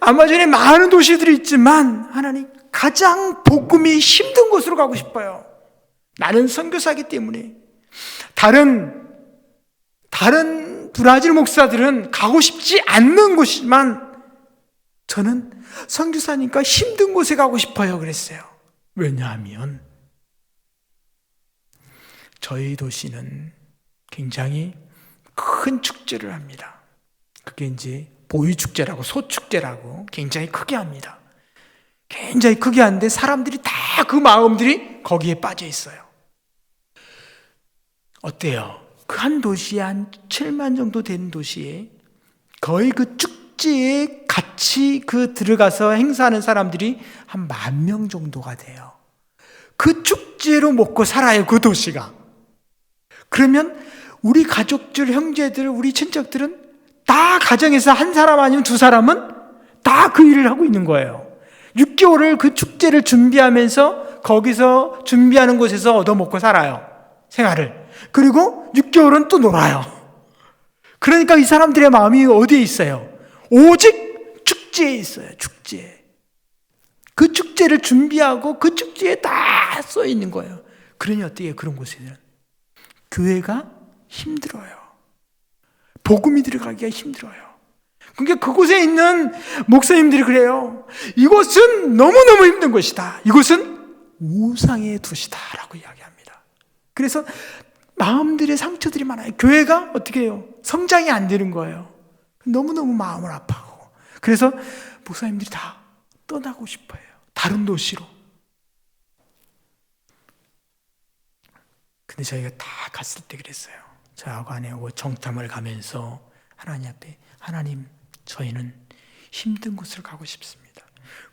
아마존에 많은 도시들이 있지만 하나님, 가장 복음이 힘든 곳으로 가고 싶어요. 나는 선교사이기 때문에. 다른 브라질 목사들은 가고 싶지 않는 곳이지만 저는 선교사니까 힘든 곳에 가고 싶어요 그랬어요. 왜냐하면 저희 도시는 굉장히 큰 축제를 합니다. 그게 이제 보유축제라고, 소축제라고 굉장히 크게 합니다. 굉장히 크게 하는데 사람들이 다 그 마음들이 거기에 빠져 있어요. 어때요? 그 한 도시에 한 7만 정도 되는 도시에 거의 그 축제에 같이 들어가서 행사하는 사람들이 한 10,000명 정도가 돼요. 그 축제로 먹고 살아요, 그 도시가. 그러면 우리 가족들, 형제들, 우리 친척들은 다 가정에서 한 사람 아니면 두 사람은 다 그 일을 하고 있는 거예요. 6개월을 그 축제를 준비하면서 거기서 준비하는 곳에서 얻어먹고 살아요. 생활을. 그리고 6개월은 또 놀아요. 그러니까 이 사람들의 마음이 어디에 있어요? 오직 축제에 있어요. 축제. 그 축제를 준비하고 그 축제에 다 써 있는 거예요. 그러니 어떻게 해요? 그런 곳에는 교회가 힘들어요. 복음이 들어가기가 힘들어요. 그러니까 그곳에 있는 목사님들이 그래요. 이곳은 너무너무 힘든 곳이다. 이곳은 우상의 도시다라고 이야기합니다. 그래서 마음들의 상처들이 많아요. 교회가 어떻게 해요? 성장이 안 되는 거예요. 너무너무 마음을 아파하고. 그래서 목사님들이 다 떠나고 싶어요. 다른 도시로. 근데 저희가 다 갔을 때 그랬어요. 저하고 아내하고 정탐을 가면서 하나님 앞에, 하나님, 저희는 힘든 곳을 가고 싶습니다.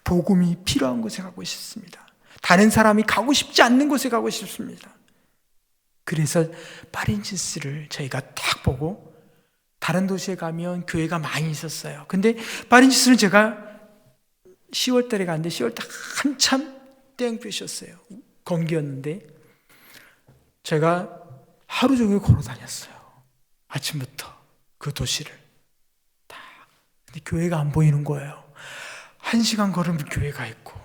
복음이 필요한 곳에 가고 싶습니다. 다른 사람이 가고 싶지 않는 곳에 가고 싶습니다. 그래서 파린지스를 저희가 딱 보고, 다른 도시에 가면 교회가 많이 있었어요. 근데 파린지스는 제가 10월 달에 갔는데 10월 달 한참 땡볕이었어요. 건기였는데 제가 하루 종일 걸어 다녔어요. 아침부터 그 도시를 다. 근데 교회가 안 보이는 거예요. 1시간 걸으면 교회가 있고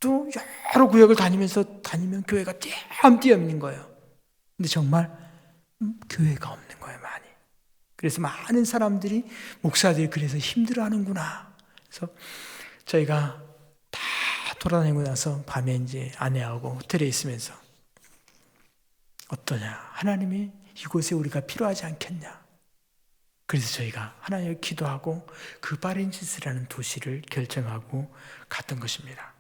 또 여러 구역을 다니면 교회가 띄엄띄엄 있는 거예요. 근데 정말 교회가 없는 거예요, 많이. 그래서 많은 사람들이, 목사들이 그래서 힘들어하는구나. 그래서 저희가 다 돌아다니고 나서 밤에 이제 아내하고 호텔에 있으면서 어떠냐, 하나님이 이곳에 우리가 필요하지 않겠냐. 그래서 저희가 하나님을 기도하고 그 파린지스라는 도시를 결정하고 갔던 것입니다.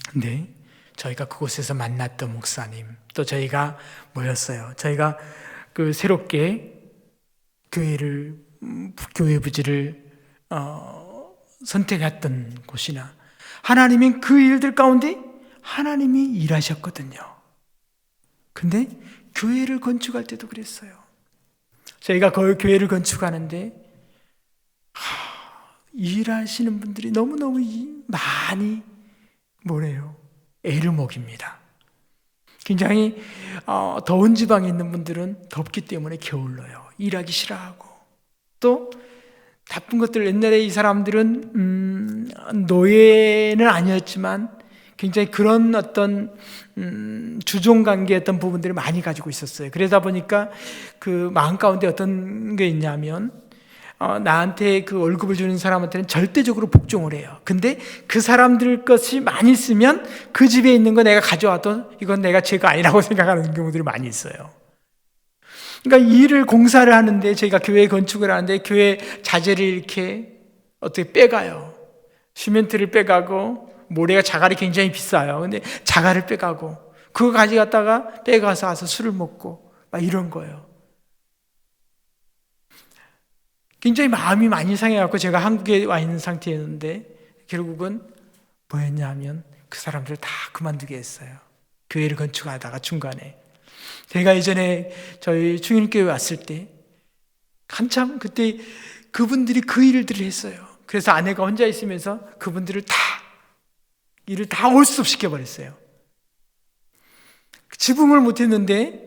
근데 저희가 그곳에서 만났던 목사님, 또 저희가 모였어요. 저희가 그 새롭게 교회 부지를 선택했던 곳이나 하나님이 그 일들 가운데 하나님이 일하셨거든요. 근데 교회를 건축할 때도 그랬어요. 저희가 거기 교회를 건축하는데 일하시는 분들이 너무너무 많이 애를 먹입니다. 굉장히 더운 지방에 있는 분들은 덥기 때문에 게을러요. 일하기 싫어하고. 또 나쁜 것들, 옛날에 이 사람들은 노예는 아니었지만 굉장히 그런 어떤 주종관계였던 부분들을 많이 가지고 있었어요. 그러다 보니까 그 마음 가운데 어떤 게 있냐면 나한테 그 월급을 주는 사람한테는 절대적으로 복종을 해요. 근데 그 사람들 것이 많이 쓰면 그 집에 있는 거 내가 가져와도 이건 내가 죄가 아니라고 생각하는 경우들이 많이 있어요. 그러니까 일을 공사를 하는데 저희가 교회 건축을 하는데 교회 자재를 이렇게 어떻게 빼가요. 시멘트를 빼가고 모래가 자갈이 굉장히 비싸요. 근데 자갈을 빼가고 그거 가져갔다가 빼가서 와서 술을 먹고 막 이런 거예요. 굉장히 마음이 많이 상해갖고 제가 한국에 와 있는 상태였는데 결국은 뭐였냐면 그 사람들을 다 그만두게 했어요. 교회를 건축하다가 중간에 제가 이전에 저희 충일교회 왔을 때 한참 그때 그분들이 그 일들을 했어요. 그래서 아내가 혼자 있으면서 그분들을 다 일을 다 올수업 시켜버렸어요. 지붕을 못했는데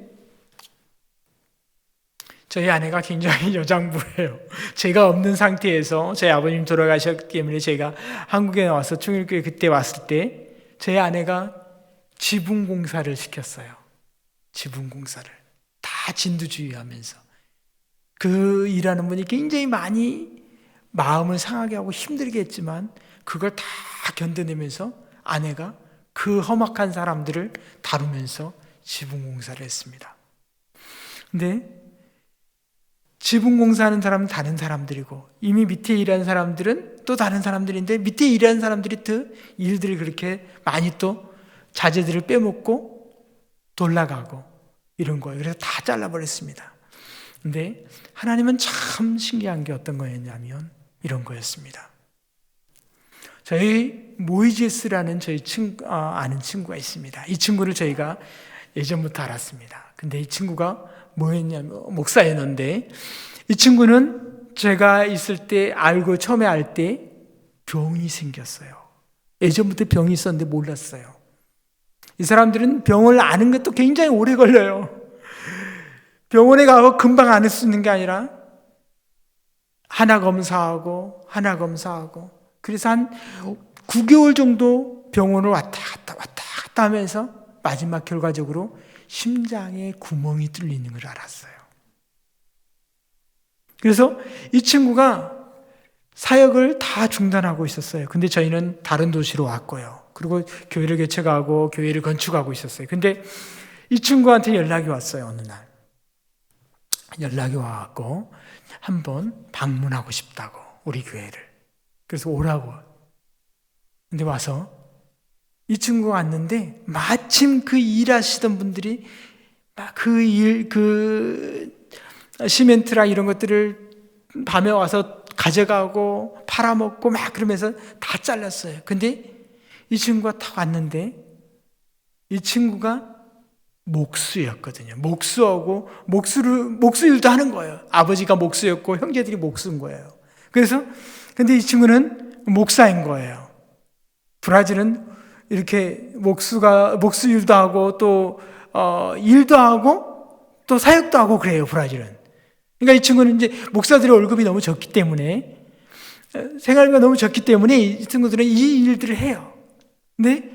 저희 아내가 굉장히 여장부예요. 제가 없는 상태에서 저희 아버님 돌아가셨기 때문에 제가 한국에 나와서 충일교회 그때 왔을 때 저희 아내가 지붕 공사를 시켰어요. 지붕 공사를 다 진두주의하면서 그 일하는 분이 굉장히 많이 마음을 상하게 하고 힘들게 했지만 그걸 다 견뎌내면서 아내가 그 험악한 사람들을 다루면서 지붕 공사를 했습니다. 근데 지붕 공사하는 사람은 다른 사람들이고 이미 밑에 일하는 사람들은 또 다른 사람들인데 밑에 일하는 사람들이 또 일들을 그렇게 많이 또 자재들을 빼먹고 돌아가고 이런 거예요. 그래서 다 잘라버렸습니다. 근데 하나님은 참 신기한 게 어떤 거였냐면 이런 거였습니다. 저희 모이제스라는 저희 아는 친구가 있습니다. 이 친구를 저희가 예전부터 알았습니다. 근데 이 친구가 뭐였냐면 목사였는데 이 친구는 제가 있을 때 알고 처음에 알 때 병이 생겼어요. 예전부터 병이 있었는데 몰랐어요. 이 사람들은 병을 아는 것도 굉장히 오래 걸려요. 병원에 가서 금방 알 수 있는 게 아니라 하나 검사하고 그래서 한 9개월 정도 병원을 왔다 갔다 하면서 마지막 결과적으로 심장에 구멍이 뚫리는 걸 알았어요. 그래서 이 친구가 사역을 다 중단하고 있었어요. 근데 저희는 다른 도시로 왔고요. 그리고 교회를 개척하고 교회를 건축하고 있었어요. 근데 이 친구한테 연락이 왔어요. 어느 날 연락이 와갖고 한번 방문하고 싶다고 우리 교회를. 그래서 오라고. 근데 와서 이 친구가 왔는데 마침 그 일하시던 분들이 막 그 시멘트랑 이런 것들을 밤에 와서 가져가고 팔아먹고 막 그러면서 다 잘랐어요. 근데 이 친구가 딱 왔는데 이 친구가 목수였거든요. 목수하고 목수 일도 하는 거예요. 아버지가 목수였고 형제들이 목수인 거예요. 그래서 근데 이 친구는 목사인 거예요. 브라질은 이렇게 목수 일도 하고 또 일도 하고 또 사역도 하고 그래요. 브라질은. 그러니까 이 친구는 이제 목사들의 월급이 너무 적기 때문에 생활비가 너무 적기 때문에 이 친구들은 이 일들을 해요. 근데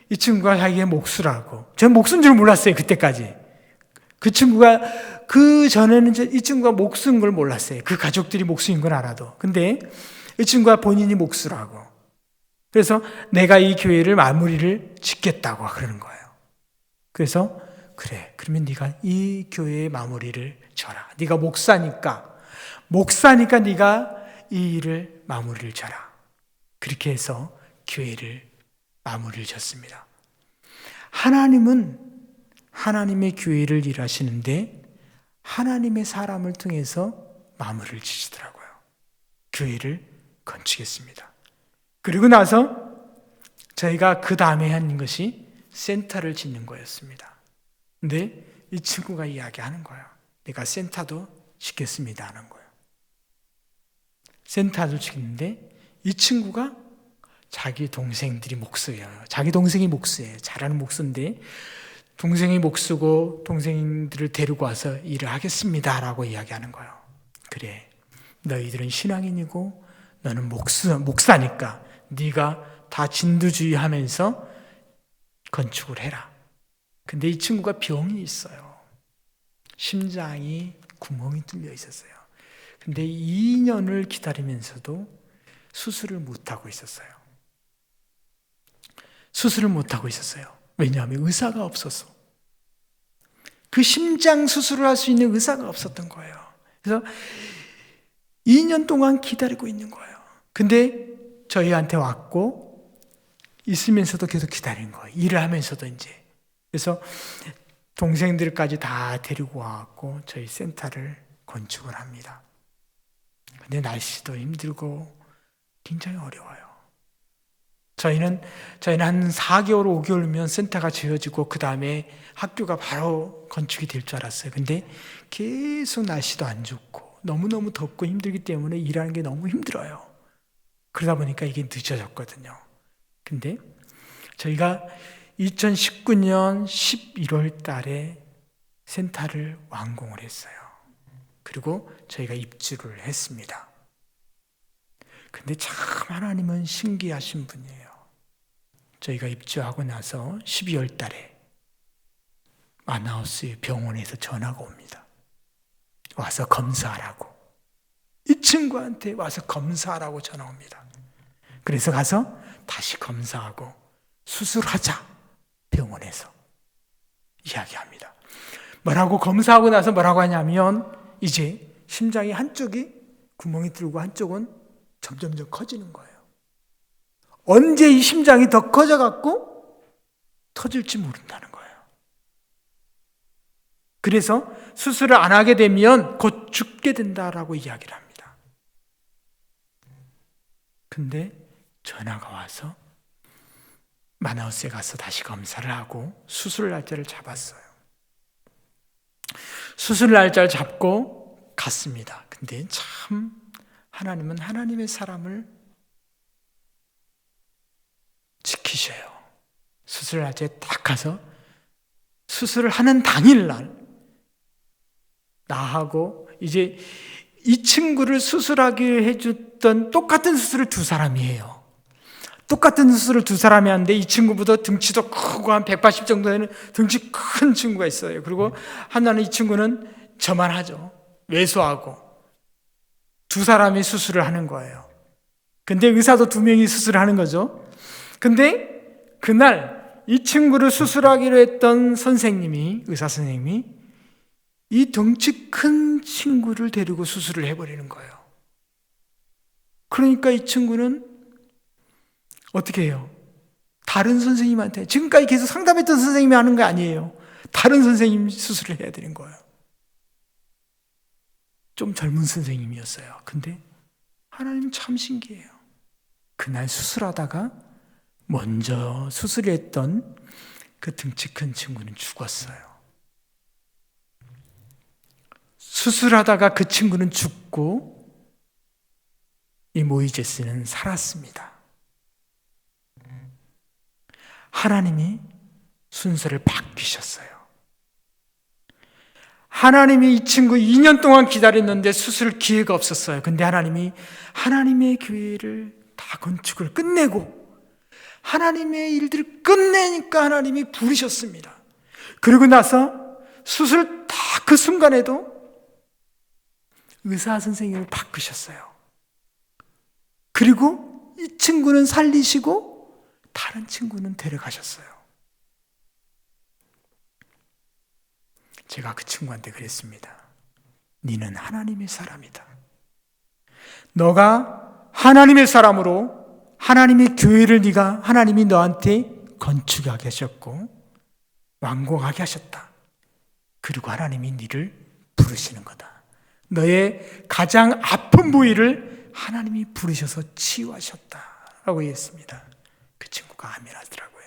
이 친구가 자기의 목수라고. 저는 목수인 줄 몰랐어요. 그때까지. 그 친구가 그 전에는 이 친구가 목수인 걸 몰랐어요. 그 가족들이 목수인 걸 알아도. 근데 이 친구가 본인이 목수라고. 그래서 내가 이 교회를 마무리를 짓겠다고 그러는 거예요. 그래서 그래. 그러면 네가 이 교회의 마무리를 져라. 네가 목사니까 네가 이 일을 마무리를 져라. 그렇게 해서 교회를 마무리를 졌습니다. 하나님은 하나님의 교회를 일하시는데 하나님의 사람을 통해서 마무리를 지시더라고요. 교회를 건축했습니다. 그리고 나서 저희가 그 다음에 한 것이 센터를 짓는 거였습니다. 근데 이 친구가 이야기하는 거예요. 내가 센터도 짓겠습니다 하는 거예요. 센터도 짓는데 이 친구가 자기 동생들이 목수예요. 자기 동생이 목수예요. 잘하는 목수인데 동생이 목수고 동생들을 데리고 와서 일을 하겠습니다라고 이야기하는 거예요. 그래, 너희들은 신앙인이고 너는 목사니까 네가 다 진두주의하면서 건축을 해라. 근데 이 친구가 병이 있어요. 심장이 구멍이 뚫려 있었어요. 근데 2년을 기다리면서도 수술을 못하고 있었어요. 수술을 못하고 있었어요. 왜냐하면 의사가 없어서. 그 심장 수술을 할 수 있는 의사가 없었던 거예요. 그래서 2년 동안 기다리고 있는 거예요. 근데 저희한테 왔고 있으면서도 계속 기다린 거예요. 일을 하면서도 이제. 그래서 동생들까지 다 데리고 와갖고 저희 센터를 건축을 합니다. 근데 날씨도 힘들고 굉장히 어려워요. 저희는 한 4개월, 5개월이면 센터가 지어지고 그 다음에 학교가 바로 건축이 될 줄 알았어요. 근데 계속 날씨도 안 좋고 너무너무 덥고 힘들기 때문에 일하는 게 너무 힘들어요. 그러다 보니까 이게 늦어졌거든요. 근데 저희가 2019년 11월 달에 센터를 완공을 했어요. 그리고 저희가 입주를 했습니다. 근데 참 하나님은 신기하신 분이에요. 저희가 입주하고 나서 12월 달에 마나우스 병원에서 전화가 옵니다. 와서 검사하라고. 이 친구한테 와서 검사하라고 전화 옵니다. 그래서 가서 다시 검사하고 수술하자. 병원에서 이야기합니다. 뭐라고 검사하고 나서 뭐라고 하냐면 이제 심장이 한쪽이 구멍이 뚫고 한쪽은 점점점 커지는 거예요. 언제 이 심장이 더 커져갖고 터질지 모른다는 거예요. 그래서 수술을 안 하게 되면 곧 죽게 된다라고 이야기를 합니다. 근데 전화가 와서 마나우스에 가서 다시 검사를 하고 수술 날짜를 잡았어요. 수술 날짜를 잡고 갔습니다. 근데 참 하나님은 하나님의 사람을 지키셔요. 수술 날짜에 딱 가서 수술을 하는 당일날 나하고 이제 이 친구를 수술하게 해줬던 똑같은 수술을 두 사람이 해요. 똑같은 수술을 두 사람이 하는데 이 친구보다 등치도 크고 한 180 정도 되는 등치 큰 친구가 있어요. 그리고 하나는 이 친구는 저만 하죠. 왜소하고 두 사람이 수술을 하는 거예요. 근데 의사도 두 명이 수술을 하는 거죠. 근데 그날 이 친구를 수술하기로 했던 선생님이, 의사 선생님이 이 덩치 큰 친구를 데리고 수술을 해버리는 거예요. 그러니까 이 친구는 어떻게 해요? 다른 선생님한테, 지금까지 계속 상담했던 선생님이 하는 거 아니에요. 다른 선생님 수술을 해야 되는 거예요. 좀 젊은 선생님이었어요. 근데 하나님 참 신기해요. 그날 수술하다가 먼저 수술했던 그 등치 큰 친구는 죽었어요. 수술하다가 그 친구는 죽고 이 모이제스는 살았습니다. 하나님이 순서를 바뀌셨어요. 하나님이 이 친구 2년 동안 기다렸는데 수술 기회가 없었어요. 근데 하나님이 하나님의 교회를 다 건축을 끝내고 하나님의 일들을 끝내니까 하나님이 부르셨습니다. 그리고 나서 수술 다 그 순간에도 의사 선생님을 바꾸셨어요. 그리고 이 친구는 살리시고 다른 친구는 데려가셨어요. 제가 그 친구한테 그랬습니다. 너는 하나님의 사람이다. 너가 하나님의 사람으로 하나님의 교회를 네가 하나님이 너한테 건축하게 하셨고 완공하게 하셨다. 그리고 하나님이 너를 부르시는 거다. 너의 가장 아픈 부위를 하나님이 부르셔서 치유하셨다라고 했습니다. 그 친구가 아멘 하더라고요.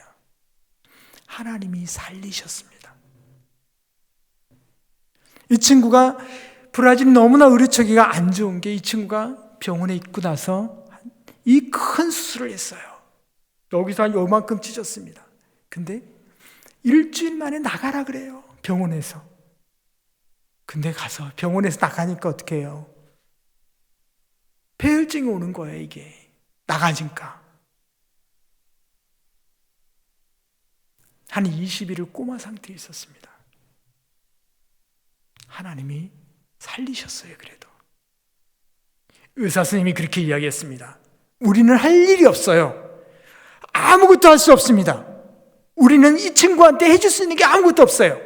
하나님이 살리셨습니다. 이 친구가 브라질이 너무나 의료처기가 안 좋은 게 이 친구가 병원에 있고 나서 이 큰 수술을 했어요. 여기서 한 요만큼 찢었습니다. 근데 일주일 만에 나가라 그래요. 병원에서. 근데 가서 병원에서 나가니까 어떻게 해요? 폐혈증이 오는 거예요, 이게. 나가니까. 한 20일을 꼬마 상태에 있었습니다. 하나님이 살리셨어요. 그래도 의사 선생님이 그렇게 이야기했습니다. 우리는 할 일이 없어요. 아무것도 할 수 없습니다. 우리는 이 친구한테 해줄 수 있는 게 아무것도 없어요.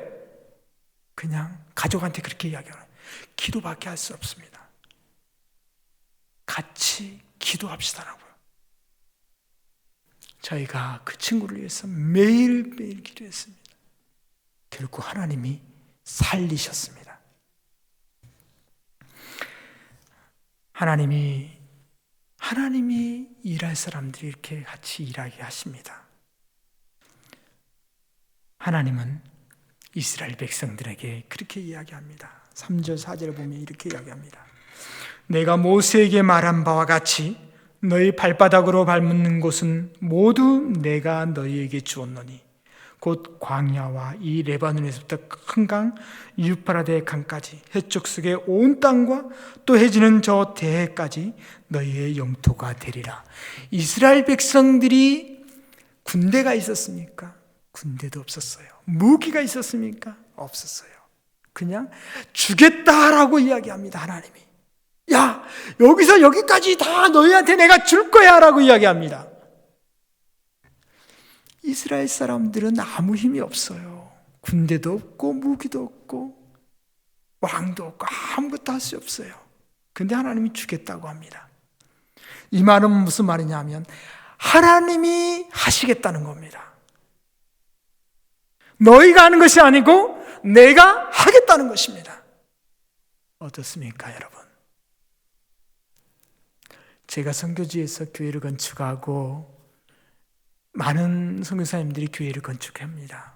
그냥 가족한테 그렇게 이야기해요. 기도밖에 할 수 없습니다. 같이 기도합시다라고요. 저희가 그 친구를 위해서 매일매일 기도했습니다. 결국 하나님이 살리셨습니다. 하나님이 일할 사람들이 이렇게 같이 일하게 하십니다. 하나님은 이스라엘 백성들에게 그렇게 이야기합니다. 3절 4절을 보면 이렇게 이야기합니다. 내가 모세에게 말한 바와 같이 너희 발바닥으로 밟는 곳은 모두 내가 너희에게 주었노니 곧 광야와 이 레바논에서부터 큰 강 유프라데 강까지 해쪽 속의 온 땅과 또 해지는 저 대해까지 너희의 영토가 되리라. 이스라엘 백성들이 군대가 있었습니까? 군대도 없었어요. 무기가 있었습니까? 없었어요. 그냥 주겠다라고 이야기합니다. 하나님이. 야, 여기서 여기까지 다 너희한테 내가 줄 거야 라고 이야기합니다. 이스라엘 사람들은 아무 힘이 없어요. 군대도 없고 무기도 없고 왕도 없고 아무것도 할 수 없어요. 근데 하나님이 주겠다고 합니다. 이 말은 무슨 말이냐 하면 하나님이 하시겠다는 겁니다. 너희가 하는 것이 아니고 내가 하겠다는 것입니다. 어떻습니까, 여러분? 제가 선교지에서 교회를 건축하고 많은 선교사님들이 교회를 건축합니다.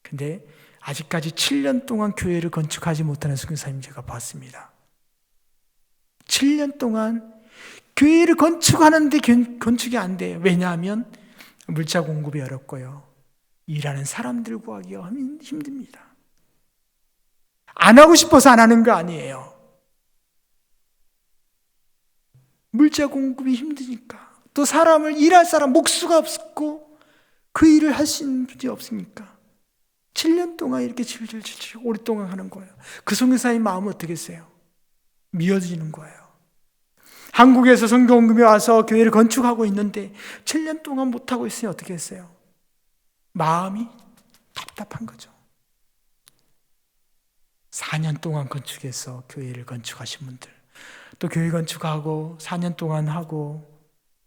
근데 아직까지 7년 동안 교회를 건축하지 못하는 선교사님 제가 봤습니다. 7년 동안 교회를 건축하는데 건축이 안 돼요. 왜냐하면 물자 공급이 어렵고요. 일하는 사람들 구하기가 힘듭니다. 안 하고 싶어서 안 하는 거 아니에요. 물자 공급이 힘드니까. 또 일할 사람 목수가 없고 그 일을 할 수 있는 분이 없으니까 7년 동안 이렇게 질질질질 오랫동안 하는 거예요. 그 선교사님 마음은 어떻겠어요? 미어지는 거예요. 한국에서 선교원금이 와서 교회를 건축하고 있는데 7년 동안 못하고 있으니 어떻게 했어요? 마음이 답답한 거죠. 4년 동안 건축해서 교회를 건축하신 분들, 또 교회 건축하고 4년 동안 하고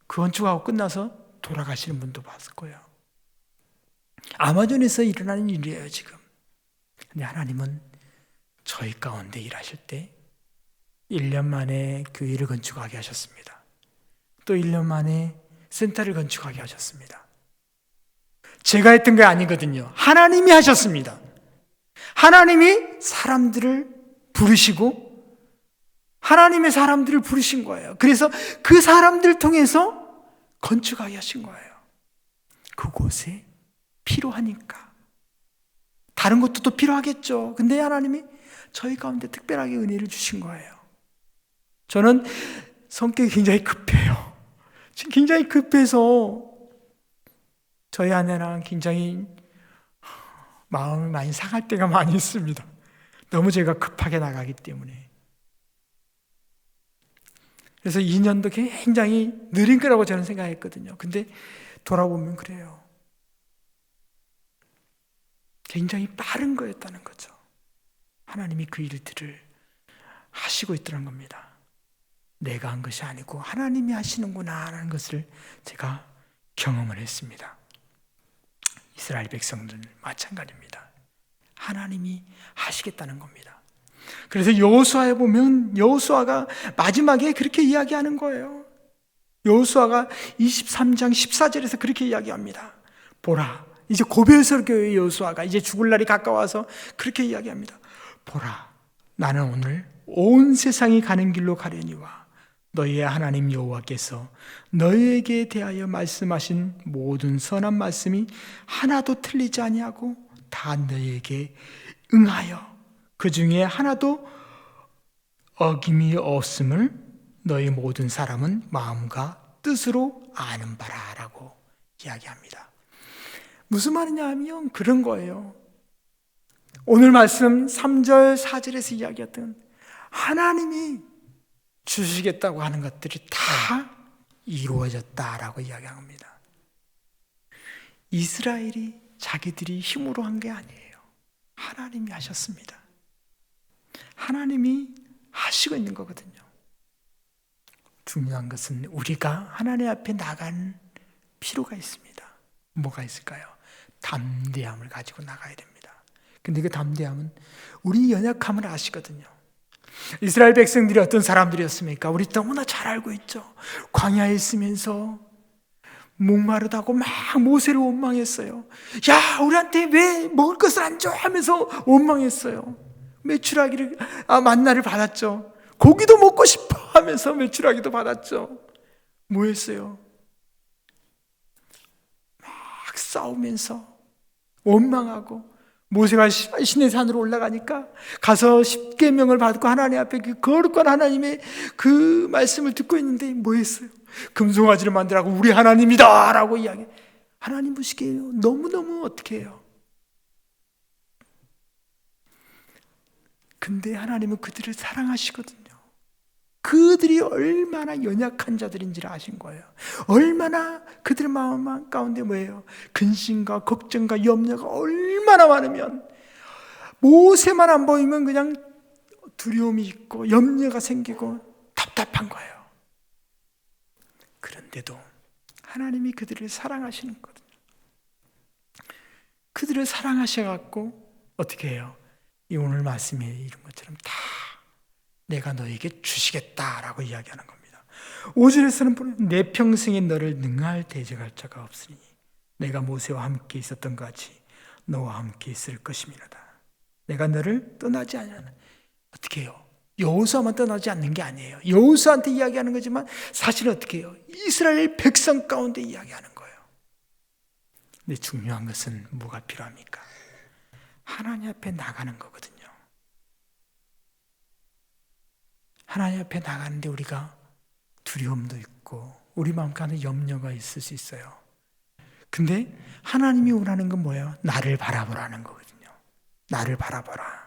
그 건축하고 끝나서 돌아가시는 분도 봤을 거예요. 아마존에서 일어나는 일이에요, 지금. 근데 하나님은 저희 가운데 일하실 때 1년 만에 교회를 건축하게 하셨습니다. 또 1년 만에 센터를 건축하게 하셨습니다. 제가 했던 게 아니거든요. 하나님이 하셨습니다. 하나님이 사람들을 부르시고 하나님의 사람들을 부르신 거예요. 그래서 그 사람들 통해서 건축하게 하신 거예요. 그곳에 필요하니까. 다른 것도 또 필요하겠죠. 근데 하나님이 저희 가운데 특별하게 은혜를 주신 거예요. 저는 성격이 굉장히 급해요. 지금 굉장히 급해서 저희 아내랑 굉장히 마음이 많이 상할 때가 많이 있습니다. 너무 제가 급하게 나가기 때문에. 그래서 2년도 굉장히 느린 거라고 저는 생각했거든요. 근데 돌아보면 그래요. 굉장히 빠른 거였다는 거죠. 하나님이 그 일들을 하시고 있다는 겁니다. 내가 한 것이 아니고 하나님이 하시는구나 하는 것을 제가 경험을 했습니다. 이스라엘 백성들 마찬가지입니다. 하나님이 하시겠다는 겁니다. 그래서 여호수아에 보면 여호수아가 마지막에 그렇게 이야기하는 거예요. 여호수아가 23장 14절에서 그렇게 이야기합니다. 보라, 이제 고벨설 교회의 여호수아가 이제 죽을 날이 가까워서 그렇게 이야기합니다. 보라, 나는 오늘 온 세상이 가는 길로 가려니와 너희의 하나님 여호와께서 너희에게 대하여 말씀하신 모든 선한 말씀이 하나도 틀리지 아니하고 다 너희에게 응하여 그 중에 하나도 어김이 없음을 너희 모든 사람은 마음과 뜻으로 아는 바라라고 이야기합니다. 무슨 말이냐 하면 그런 거예요. 오늘 말씀 3절 4절에서 이야기했던 하나님이 주시겠다고 하는 것들이 다 이루어졌다라고 이야기합니다. 이스라엘이 자기들이 힘으로 한 게 아니에요. 하나님이 하셨습니다. 하나님이 하시고 있는 거거든요. 중요한 것은 우리가 하나님 앞에 나간 필요가 있습니다. 뭐가 있을까요? 담대함을 가지고 나가야 됩니다. 근데 그 담대함은 우리 연약함을 아시거든요. 이스라엘 백성들이 어떤 사람들이었습니까? 우리 너무나 잘 알고 있죠. 광야에 있으면서 목마르다고 막 모세를 원망했어요. 야, 우리한테 왜 먹을 것을 안 줘? 하면서 원망했어요. 메추라기를 만나를 받았죠. 고기도 먹고 싶어 하면서 메추라기도 받았죠. 뭐 했어요? 막 싸우면서 원망하고 모세가 시내 산으로 올라가니까 가서 십계명을 받고 하나님 앞에 그 거룩한 하나님의 그 말씀을 듣고 있는데 뭐 했어요? 금송아지를 만들라고 우리 하나님이다 라고 이야기. 하나님 무식해요. 너무너무 어떻게 해요? 근데 하나님은 그들을 사랑하시거든요. 그들이 얼마나 연약한 자들인지를 아신 거예요. 얼마나 그들 마음 가운데 뭐예요? 근심과 걱정과 염려가 얼마나 많으면 모세만 안 보이면 그냥 두려움이 있고 염려가 생기고 답답한 거예요. 그런데도 하나님이 그들을 사랑하시는 거거든요. 그들을 사랑하셔갖고 어떻게 해요? 이 오늘 말씀에 이런 것처럼 다 내가 너에게 주시겠다라고 이야기하는 겁니다. 5절에서는 내 평생에 너를 능할 대적할 자가 없으니 내가 모세와 함께 있었던 것 같이 너와 함께 있을 것임이로다. 내가 너를 떠나지 않으나 어떻게 해요? 여호수아만 떠나지 않는 게 아니에요. 여호수아한테 이야기하는 거지만 사실은 어떻게 해요? 이스라엘 백성 가운데 이야기하는 거예요. 근데 중요한 것은 뭐가 필요합니까? 하나님 앞에 나가는 거거든요. 하나님 앞에 나가는데 우리가 두려움도 있고 우리 마음 가운데 염려가 있을 수 있어요. 근데 하나님이 원하는 건 뭐예요? 나를 바라보라는 거거든요. 나를 바라보라.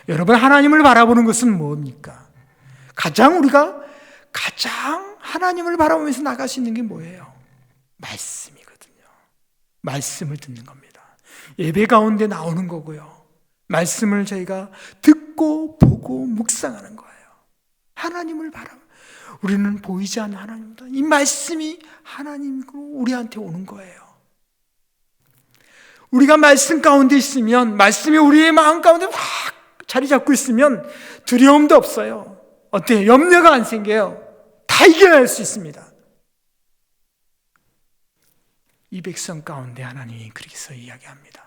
여러분, 하나님을 바라보는 것은 뭡니까? 우리가 가장 하나님을 바라보면서 나갈 수 있는 게 뭐예요? 말씀이거든요. 말씀을 듣는 겁니다. 예배 가운데 나오는 거고요. 말씀을 저희가 듣고 보고 묵상하는 거예요. 하나님을 우리는 보이지 않는 하나님입니다. 이 말씀이 하나님으로 우리한테 오는 거예요. 우리가 말씀 가운데 있으면, 말씀이 우리의 마음 가운데 확 자리 잡고 있으면 두려움도 없어요. 어때요? 염려가 안 생겨요. 다 이겨낼 수 있습니다. 이 백성 가운데 하나님이 그렇게 이야기합니다.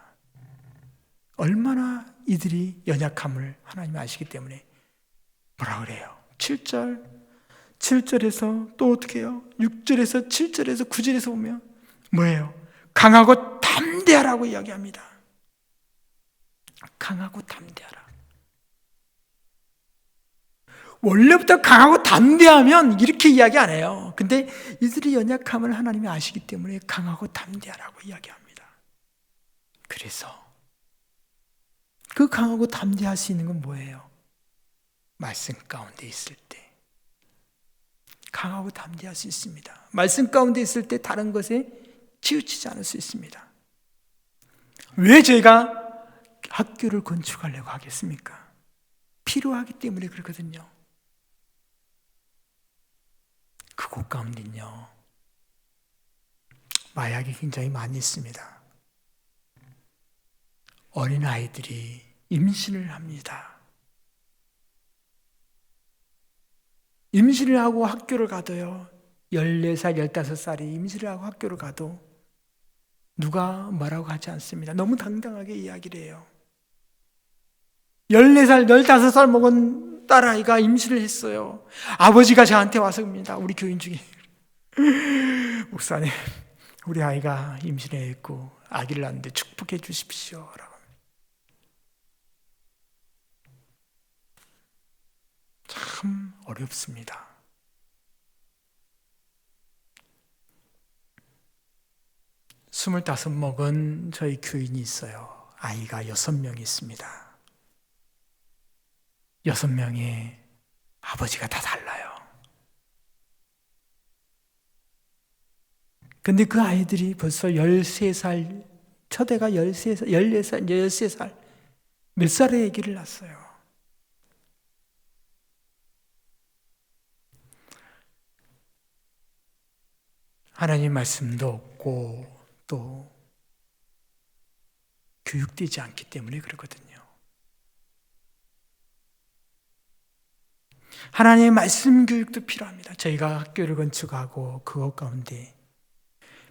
얼마나 이들이 연약함을 하나님이 아시기 때문에 뭐라 그래요? 7절에서 또 어떻게 해요? 6절에서 7절에서 9절에서 보면 뭐예요? 강하고 담대하라고 이야기합니다. 강하고 담대하라. 원래부터 강하고 담대하면 이렇게 이야기 안 해요. 근데 이들의 연약함을 하나님이 아시기 때문에 강하고 담대하라고 이야기합니다. 그래서 그 강하고 담대할 수 있는 건 뭐예요? 말씀 가운데 있을 때 강하고 담대할 수 있습니다. 말씀 가운데 있을 때 다른 것에 치우치지 않을 수 있습니다. 왜 저희가 학교를 건축하려고 하겠습니까? 필요하기 때문에 그렇거든요. 그곳 가운데는요, 마약이 굉장히 많이 있습니다. 어린아이들이 임신을 합니다. 임신을 하고 학교를 가도요, 14살, 15살이 임신을 하고 학교를 가도 누가 뭐라고 하지 않습니다. 너무 당당하게 이야기를 해요. 14살, 15살 먹은 딸아이가 임신을 했어요. 아버지가 저한테 와서 옵니다. 우리 교인 중에. 목사님, 우리 아이가 임신했고 아기를 낳는데 축복해 주십시오. 라고. 참 어렵습니다. 25 먹은 저희 교인이 있어요. 아이가 6명이 있습니다. 6명의 아버지가 다 달라요. 근데 그 아이들이 벌써 13살, 첫애가 13살, 14살, 13살, 몇 살의 아기를 낳았어요. 하나님 말씀도 없고 또 교육되지 않기 때문에 그러거든요. 하나님의 말씀 교육도 필요합니다. 저희가 학교를 건축하고 그것 가운데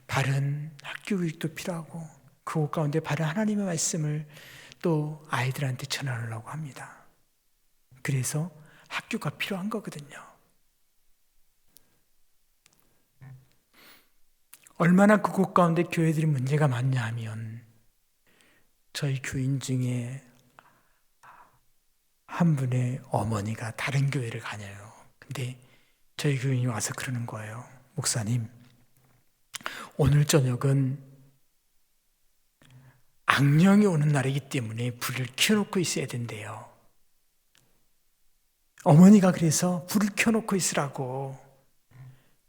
바른 학교 교육도 필요하고 그것 가운데 바른 하나님의 말씀을 또 아이들한테 전하려고 합니다. 그래서 학교가 필요한 거거든요. 얼마나 그곳 가운데 교회들이 문제가 많냐 하면 저희 교인 중에 한 분의 어머니가 다른 교회를 다녀요. 근데 저희 교인이 와서 그러는 거예요. 목사님, 오늘 저녁은 악령이 오는 날이기 때문에 불을 켜놓고 있어야 된대요. 어머니가 그래서 불을 켜놓고 있으라고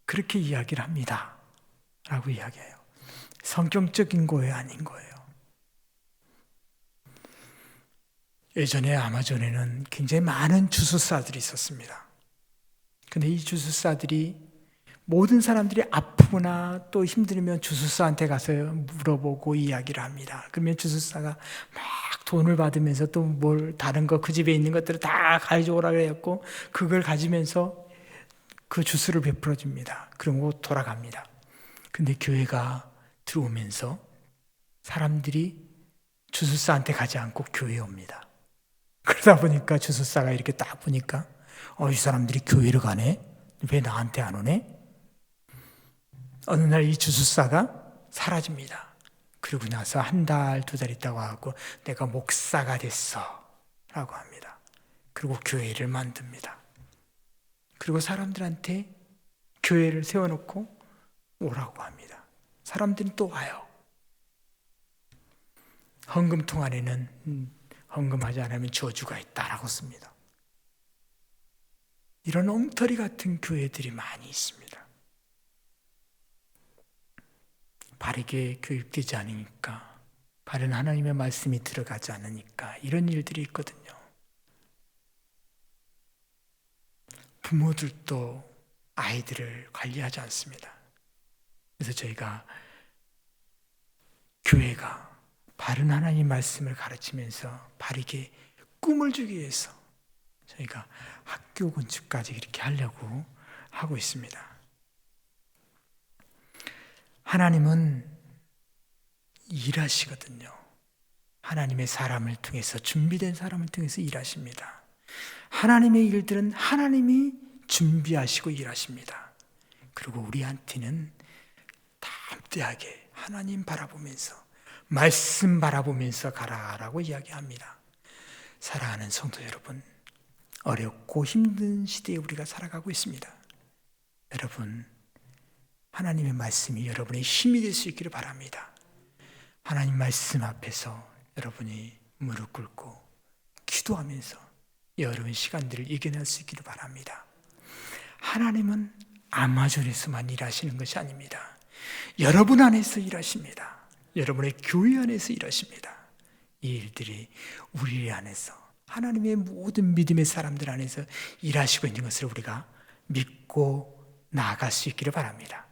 그렇게 이야기를 합니다. 라고 이야기해요. 성경적인 거예요? 아닌 거예요? 예전에 아마존에는 굉장히 많은 주술사들이 있었습니다. 근데 이 주술사들이 모든 사람들이 아프거나 또 힘들면 주술사한테 가서 물어보고 이야기를 합니다. 그러면 주술사가 막 돈을 받으면서 또 뭘 다른 거 그 집에 있는 것들을 다 가져오라고 해갖고 그걸 가지면서 그 주술을 베풀어 줍니다. 그리고 돌아갑니다. 근데 교회가 들어오면서 사람들이 주술사한테 가지 않고 교회에 옵니다. 그러다 보니까 주술사가 이렇게 딱 보니까 이 사람들이 교회를 가네? 왜 나한테 안 오네? 어느 날 이 주술사가 사라집니다. 그러고 나서 한 달, 2달 있다고 하고 내가 목사가 됐어 라고 합니다. 그리고 교회를 만듭니다. 그리고 사람들한테 교회를 세워놓고 오라고 합니다. 사람들은 또 와요. 헌금통 안에는 헌금하지 않으면 저주가 있다라고 씁니다. 이런 엉터리 같은 교회들이 많이 있습니다. 바르게 교육되지 않으니까, 바른 하나님의 말씀이 들어가지 않으니까 이런 일들이 있거든요. 부모들도 아이들을 관리하지 않습니다. 그래서 저희가 교회가 바른 하나님 말씀을 가르치면서 바르게 꿈을 주기 위해서 저희가 학교 건축까지 이렇게 하려고 하고 있습니다. 하나님은 일하시거든요. 하나님의 사람을 통해서, 준비된 사람을 통해서 일하십니다. 하나님의 일들은 하나님이 준비하시고 일하십니다. 그리고 우리한테는 담대하게 하나님 바라보면서, 말씀 바라보면서 가라라고 이야기합니다. 사랑하는 성도 여러분, 어렵고 힘든 시대에 우리가 살아가고 있습니다. 여러분, 하나님의 말씀이 여러분의 힘이 될 수 있기를 바랍니다. 하나님 말씀 앞에서 여러분이 무릎 꿇고 기도하면서 여러분 시간들을 이겨낼 수 있기를 바랍니다. 하나님은 아마존에서만 일하시는 것이 아닙니다. 여러분 안에서 일하십니다. 여러분의 교회 안에서 일하십니다. 이 일들이 우리 안에서, 하나님의 모든 믿음의 사람들 안에서 일하시고 있는 것을 우리가 믿고 나아갈 수 있기를 바랍니다.